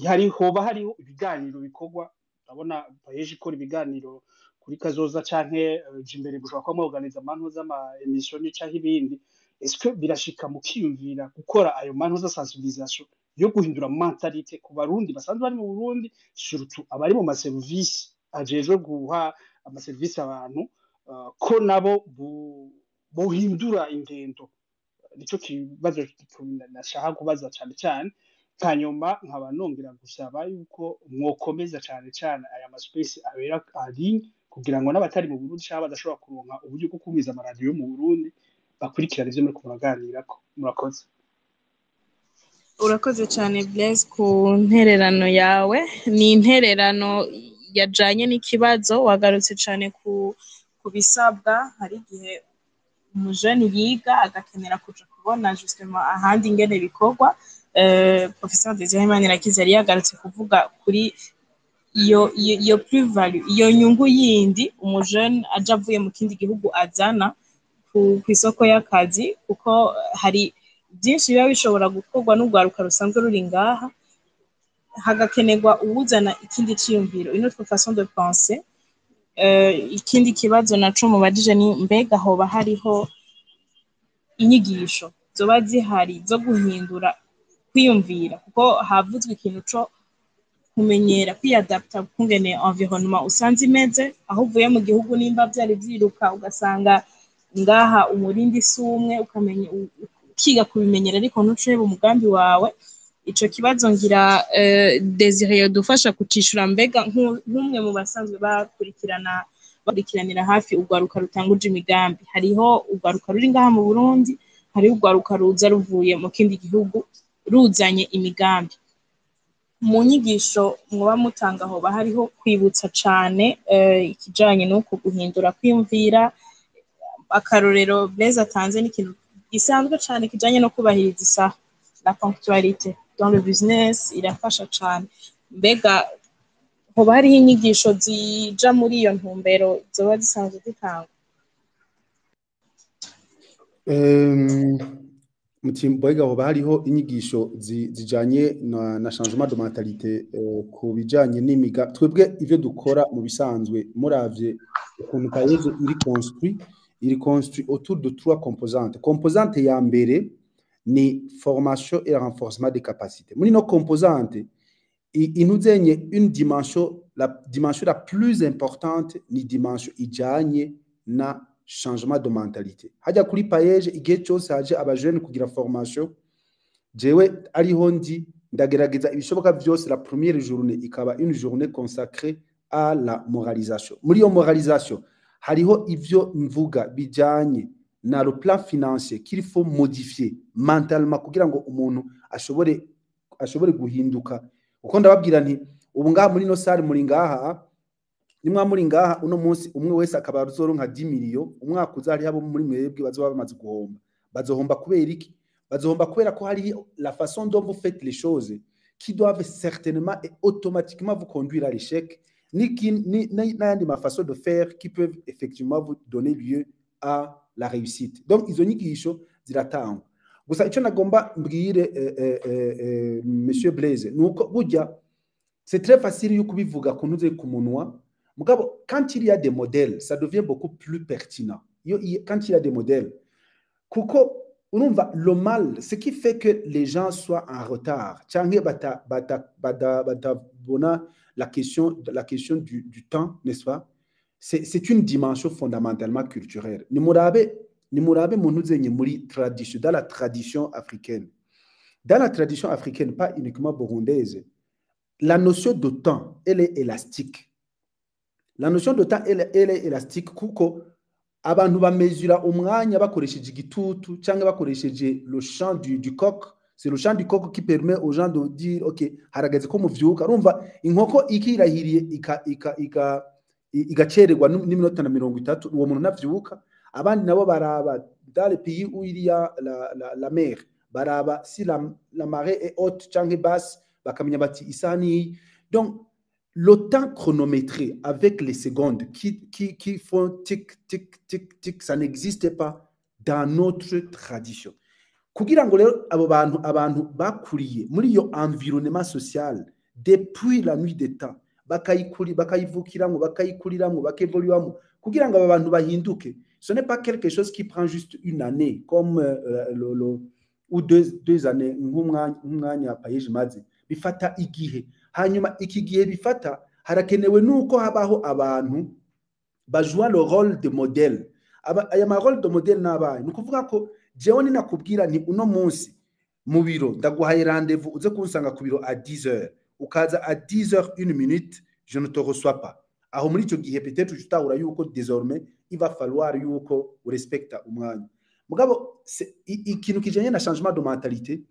S5: hariho ibiganiro bikogwa abona bayeje ikora ibiganiro kuri kazoza canke jimbere gushaka ko organiza amantu z'ama emission canke ibindi. Est-ce que birashika mu kiyumvira gukora ayo mantu za sensibilisation yo guhindura mentalite ku barundi basanzwe bari mu Burundi surtout abari mu maservice ajejwe guha amaservice abantu ko nabo buhindura ingendo. Nico kibazo nashaka kubaza cyane hanyuma nkaba nongera gusaba yuko mwokomeza cyane aya space abera ari kugira ngo n'abatari mu Burundi cyangwa badashobora kuronka uburyo bwo kumiza amaradiyo mu Burundi bakurikirana ivyo muri kumuganirako. Murakoze.
S1: Urakoze cyane Blaise ku ntererano yawe. Ni intererano yajanye n'ikibazo wagarutse cyane ku bisabwa. Hari igihe umujeni yiga agakenera kuja kubona justement ahandi ingene bikorwa. Professeur Desire Irakiza yari yagarutse kuvuga kuri iyo plus value iyo nyungu yindi umujeni aja avuye mu kindi gihugu azana ku isoko y'akazi kuko hari byinshi biba bishobora gukorwa n'urwaruka rusanzwe ruri ngaha hagakenerwa uwuzana ikindi ciyumviro une autre façon de penser. Ikindi kibazo naco mubajije ni mbega hoba hariho inyigisho zoba zihari zo guhindura kwiyumvira kuko havuzwe ikintu co kumenyera kwiyadapta kungene environnement usanze imeze aho uvuye mu gihugu nimba byari byiruka ugasanga ngaha umurindi sumwe ukamenya ukiga kubimenyera ariko ntucebe umugambi wawe. Ico kibazo ngira Desire dufasha kucishura mbega nk'umwe mu basanzwe bakurikiranira hafi urwaruka rutanguje imigambi. Hariho urwaruka ruri ngaha mu Burundi, hariho urwaruka ruza ruvuye mu kindi gihugu ruzanye imigambi. Mu nyigisho muba mutanga hoba hariho kwibutsa cane ikijanye n'uko guhindura kwiyumvira. Akarorero Blaise atanze n'ikintu gisanzwe cane kijanye no kubahiriza isaha, la ponctualité dans le business irafasha cane. Mbega hoba hariho inyigisho zija muri iyo ntumbero zoba zisanzwe zitangwa?
S4: Mbega hoba hariho inyigisho zijanye na changement de mentalité ku bijanye n'imiga twebwe ivyo dukora mu bisanzwe muravye ukuntu payeje iri construit autour de 3 composantes. Composante ya mbere ni formation et renforcement des capacités. Muri no composante inuzenye une dimension la plus importante ni dimension ijanye na changement de mentalité. Hajya kuri payeje igihe cyose haje abajene kugira formation, jewe ariho ndi ndagerageza ibishoboka byose. La première journée ikaba une journée consacrée à la moralisation. Muri yo moralisation hariho ivyo mvuga bijanye na le plan financier qu'il faut modifier mentalement kugira ngo umuntu ashobore guhinduka. Uko ndababwira nti ubu ngaha muri no sale muri ngaha nimwa muri ngaha uno munsi umwe wese akaba ruzoronka 10 millions, umwaka uzari habo muri mwebwe bazoba bamaze guhomba. Bazohomba kubera iki? Bazohomba kubera ko hari la façon dont vous faites les choses qui doivent certainement et automatiquement vous conduire à l'échec, ni ma façon de faire qui peuvent effectivement vous donner lieu à la réussite. Donc izo nyigisho ziratangwa. Gusa icyo nagomba mbwire monsieur Blaise nuko burya c'est très facile yo kubivuga kunuze ku munwa, mugabo quand il y a des modèles ça devient beaucoup plus pertinent. Quand il y a des modèles kuko unumva le mal, ce qui fait que les gens soient en retard, la question du temps, n'est-ce pas? C'est une dimension fondamentalement culturelle. Dans la tradition africaine. Dans la tradition africaine, pas uniquement burundaise, la notion de temps, elle est élastique. La notion de temps, elle est élastique. Kuko abantu bamezura umwanya bakoresheje igitutu cyangwa bakoresheje le chant du coq. C'est le chant du coq qui permet aux gens de dire ok harageze ko muvyuka. Urumva inkoko ikirahiriye igacererwa n'iminota na 30 uwo muntu navyuka. Abandi nabo baraba dans les pays où il y a la mer, baraba si la marée est haute cyangwa basse bakamenya bati isani. Donc le temps chronométré avec les secondes qui font tic, tic, tic, tic, ça n'existe pas dans notre tradition. Kugira ngo rero abo abantu bakuriye muri yo environnement social depuis la nuit des temps bakayivukiramo bakayikuriramo bakevoluamo kugira ngo abantu bahinduke, ce n'est pas quelque chose qui prend juste une année comme ou deux années nk'umwanya payeje maze bifata igihe. Hanyuma iki gihe bifata harakenewe nuko habaho abantu bajua le rôle de modèle. Aya ma rôle de modèle nabaye nukuvuga ko jewe ninakubwira nti uno munsi mu biro ndaguhaye rendez-vous uze kunsanga ku biro à 10h, ukaza à 10h01 je ne te reçois pas. Aho muri icyo gihe peut-être utahura yuko désormais il va falloir yuko urespecta umwanya. Mugabo ikintu kijanye na changement de mentalité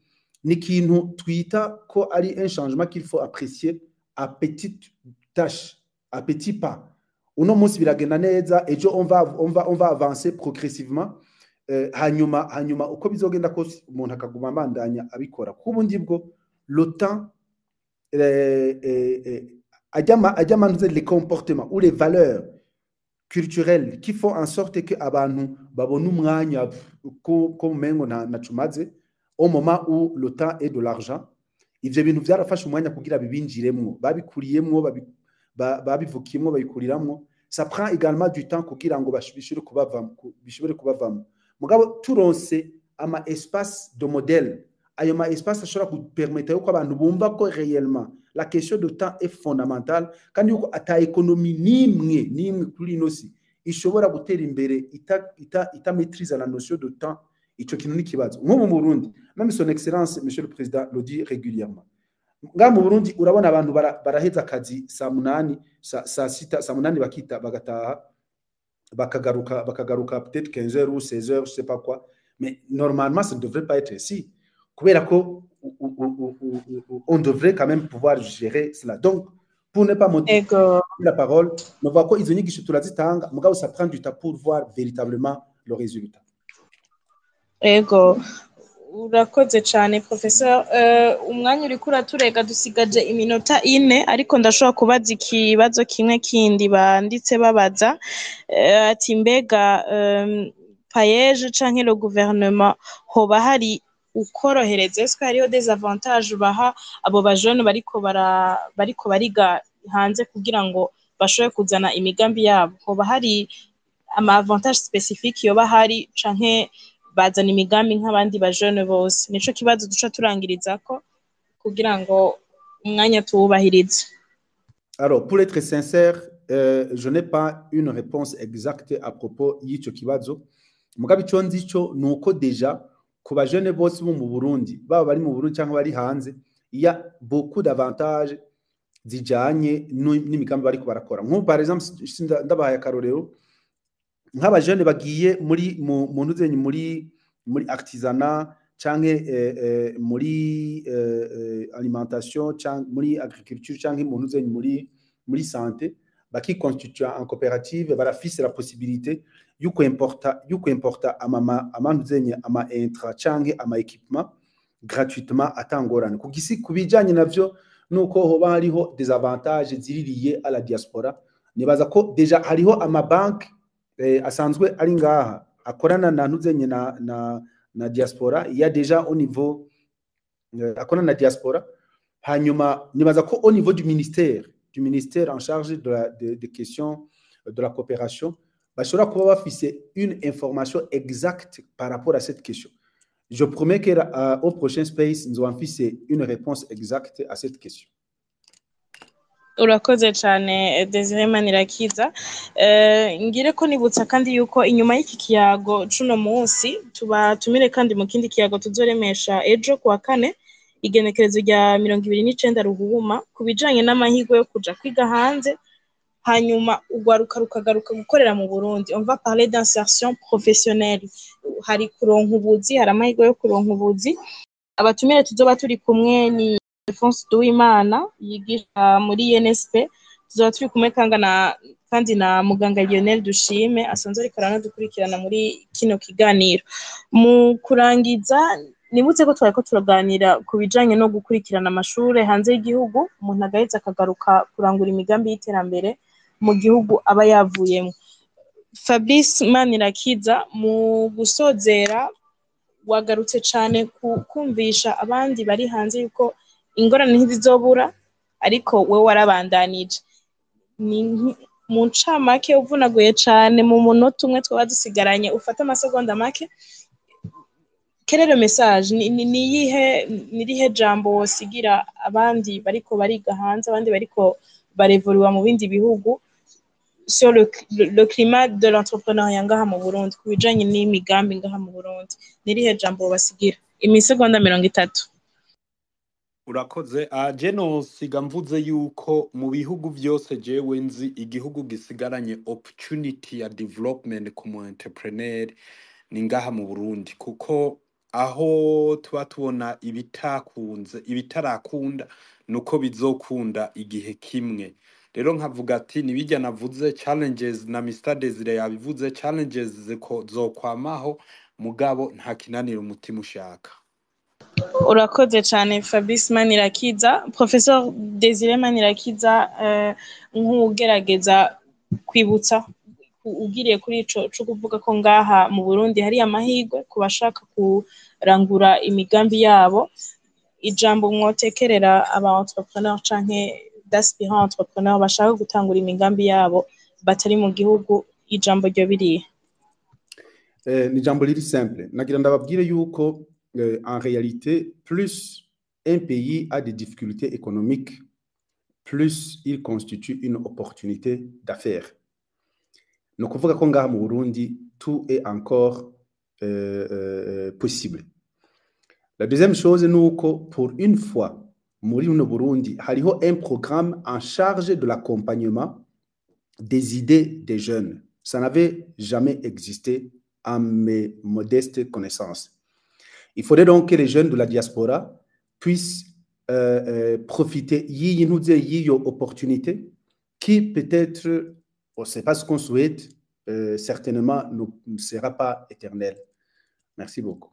S4: ni kintu twita ko ari un changement qu'il faut apprécier à petite tâche, à petits pas. Uno munsi biragenda neza, ejo on va avancer progressivement. Hanyuma uko bizogenda ko umuntu akaguma mandanya abikora kubundi bwo le temps ajama les comportements ou les valeurs culturelles qui font en sorte que abantu babona umwanya ko mengo na cumaze au moment où le temps est de l'argent. Ivyo bintu byarafashe umwanya kugira bibinjiremwo, babikuriyemwo, babivukiyemwo, babikuriramo. Ça prend également du temps kugira ngo bishobore kubavamo. Mugabo turonse ama espace de modèle, ayo ma espace ashobora kupermettre yuko abantu bumva ko réellement la question de temps est fondamentale, kandi yuko ata économie nimwe kuri inosi ishobora gutera imbere ita maîtrise la notion de temps. Ico kintu ni kibazo nko mu Burundi, même son excellence monsieur le président le dit régulièrement. Nga mu Burundi urabona abantu baraheza akazi saa 8 saa 8 bakita bagataha bakagaruka peut-être 15h ou 16h, je sais pas quoi, mais normalement ça ne devrait pas être ainsi kubera ko on devrait quand même pouvoir gérer cela. Donc pour ne pas monter la parole, on va ko izo nyigisho turazitanga mugabo ça prend du temps pour voir véritablement le résultat.
S1: Ego urakoze cyane professeur. Umwanya uri kuraturega dusigaje iminota 4 ariko ndashobora kubaza ikibazo kimwe kindi banditse babaza ati mbega payeje canke le gouvernement hoba hari ukorohereza eske hariho des avantages baha abo bajone bariko bariga hanze kugira ngo bashobore kuzana imigambi yabo, hoba hari ama avantage spécifique yoba hari canke bazana imigambi nk'abandi bajone bose? Nico kibazo duca turangiriza ko kugira ngo umwanya tuwubahirize.
S4: Alors pour être sincère, je n'ai pas une réponse exacte à propos y'ico kibazo. Mugabe ico nzi cyo nuko deja ku bajene bose bo mu Burundi baba bari mu Burundi cyangwa bari hanze, il y a beaucoup d'avantages zijanye n'imigambi bariko barakora. Nko par exemple ndabahaye akarorero nk'abajene bagiye mu ntuzenye muri artisanat canke muri alimentation canke muri agriculture canke mu ntuzenye muri santé, baki constitue en coopérative barafise la possibilité yuko importa amantuzenye ama intra canke ama équipement gratuitement atangorane. Kugisi kubijanye navyo nuko hoba hariho des avantages ziririye à la diaspora. Nibaza ko deja hariho ama bank asanzwe ari ngaha akorana na ntuzenye na diaspora, il y a déjà au niveau akorana na diaspora. Hanyuma nibaza ko au niveau du ministère en charge des questions de la coopération, bashobora kuba bafise une information exacte par rapport à cette question. Je promets qu'au prochain space, nous allons faire une réponse exacte à cette question.
S1: Urakoze cyane Desire Manirakiza. Ngire ko nibutsa kandi yuko inyuma y'iki kiyago cuno munsi tubatumire kandi mu kindi kiyago tuzoremesha ejo kuwa kane igenekerezo rya 29 Ruhuhuma kubijanye n'amahirwe yo kuja kwiga hanze hanyuma ugwaruka rukagaruka gukorera mu Burundi. On va parler d'insertion professionnelle. Hari kuronka ubuzi, hari amahirwe yo kuronka ubuzi. Abatumire tuzoba turi kumwe ni Alphonse Duwimana yigisha muri NSP, tuzoba turi kumwe kandi na muganga Lionel Dushime asanzwe ariko aranadukurikirana muri kino kiganiro. Mu kurangiza nibutse ko twariko turaganira ku bijanye no gukurikirana amashure hanze y'igihugu, umuntu agaheza akagaruka kurangura imigambi y'iterambere mu gihugu aba yavuyemo. Fabrice Manirakiza, mu gusozera wagarutse cyane kumvisha abandi bari hanze yuko ingorane ntizizobura, ariko we warabandanije. Mu ncamake uvunaguye cyane mu munota umwe twaba dusigaranye, ufata amasegonda make. Quel est le message? Nirihe jambo wosigira abandi bariko bariga hanze, abandi bariko barevuriwa mu bindi bihugu sur le climat de l'entrepreneuriat ngaha mu Burundi, kubijanye n'imigambi ngaha mu Burundi? Nirihe jambo basigira? Imisegonda 30.
S3: Urakoze. Jeno siga mvuze yuko mu bihugu byose jewe nzi igihugu gisigaranye opportunity ya development ku mu entrepreneur ni ngaha mu Burundi, kuko aho tuba tubona ibitarakunda nuko bizokunda igihe kimwe. Rero nkavuga ati nibijya navuze challenges na Mr. Desire yabivuze, challenges zokwamaho mugabo nta kinanira umutima ushaka.
S1: Urakoze cyane Fabrice Manirakiza. Professeur Desire Manirakiza, nk'ugerageza kwibutsa ugiriye kuri ico cyo kuvuga ko ngaha mu Burundi hari amahirwe ku bashaka kurangura imigambi yabo, ijambo mwotekerera aba entrepreneur canke d'aspirant entrepreneur bashaka gutangura imigambi yabo batari mu gihugu, ijambo ryo biriye?
S4: Ni jambo riri simple. Nagira ndababwire yuko en réalité, plus un pays a des difficultés économiques, plus il constitue une opportunité d'affaires. Nous kuvuga ko ngaha mu Burundi tout est encore possible. La deuxième chose, nous que pour une fois, muri no Burundi, hariho un programme en charge de l'accompagnement des idées des jeunes. Ça n'avait jamais existé à mes modestes connaissances. Il faudrait donc que les jeunes de la diaspora puissent profiter de opportunités qui peut-être, on ne sait pas ce qu'on souhaite, certainement ne sera pas éternel. Merci beaucoup.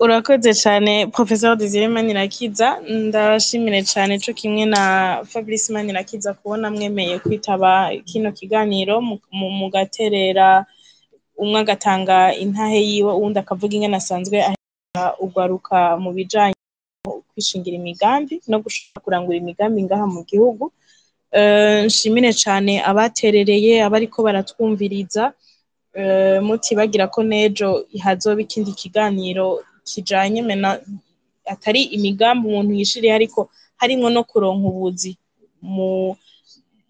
S1: Urakoze cyane Professeur Desire Manirakiza. Ndashimire cyane cyo kimwe na Fabrice Manirakiza kubona mwemeye kwitaba kino kiganiro mugaterera, umwe agatanga intahe yiwe uwundi akavuga ingene asanzwe ugwaruka mu bijanye kwishingira imigambi no gushaka kurangura imigambi ngaha mu gihugu. Nshimire cyane abaterereye, abariko baratwumviriza, mutibagira ko nejo hazoba ikindi kiganiro kijanye mena atari imigambi umuntu yishiriye, ariko harimo no kuronka ubuzi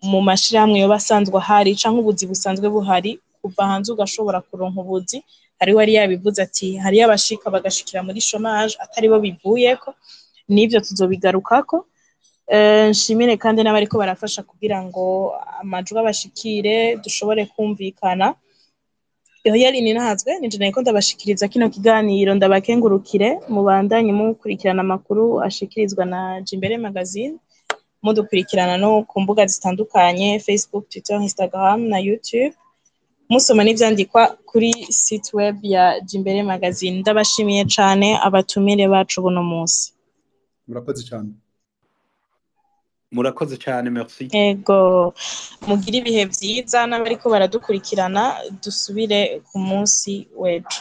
S1: mu mashirahamwe yo basanzwe hari canke ubuzi busanzwe buhari kuva hanze ugashobora kuronka ubuzi hari wari yabivuze ati hari abashika bagashikira muri chômage atari bo bivuyeko nivyo tuzobigarukako nshimire kandi n'abariko barafasha kugira ngo amajwi abashikire dushobore kumvikana iyo yari ninahazwe nije nako ndabashikiriza kino kiganiro ndabakengurukire mubandanye mukurikirana amakuru ashikirizwa na Jimbere Magazine mudukurikirana no ku mbuga zitandukanye Facebook, Twitter, Instagram na YouTube musoma n'ivyandikwa kuri site web ya Jimbere Magazine ndabashimiye cane abatumire bacu buno munsi
S4: murakoze cyane
S3: murakoze cyane merci
S1: ego mugira ibihe vyiza n'abariko baradukurikirana dusubire ku munsi wejo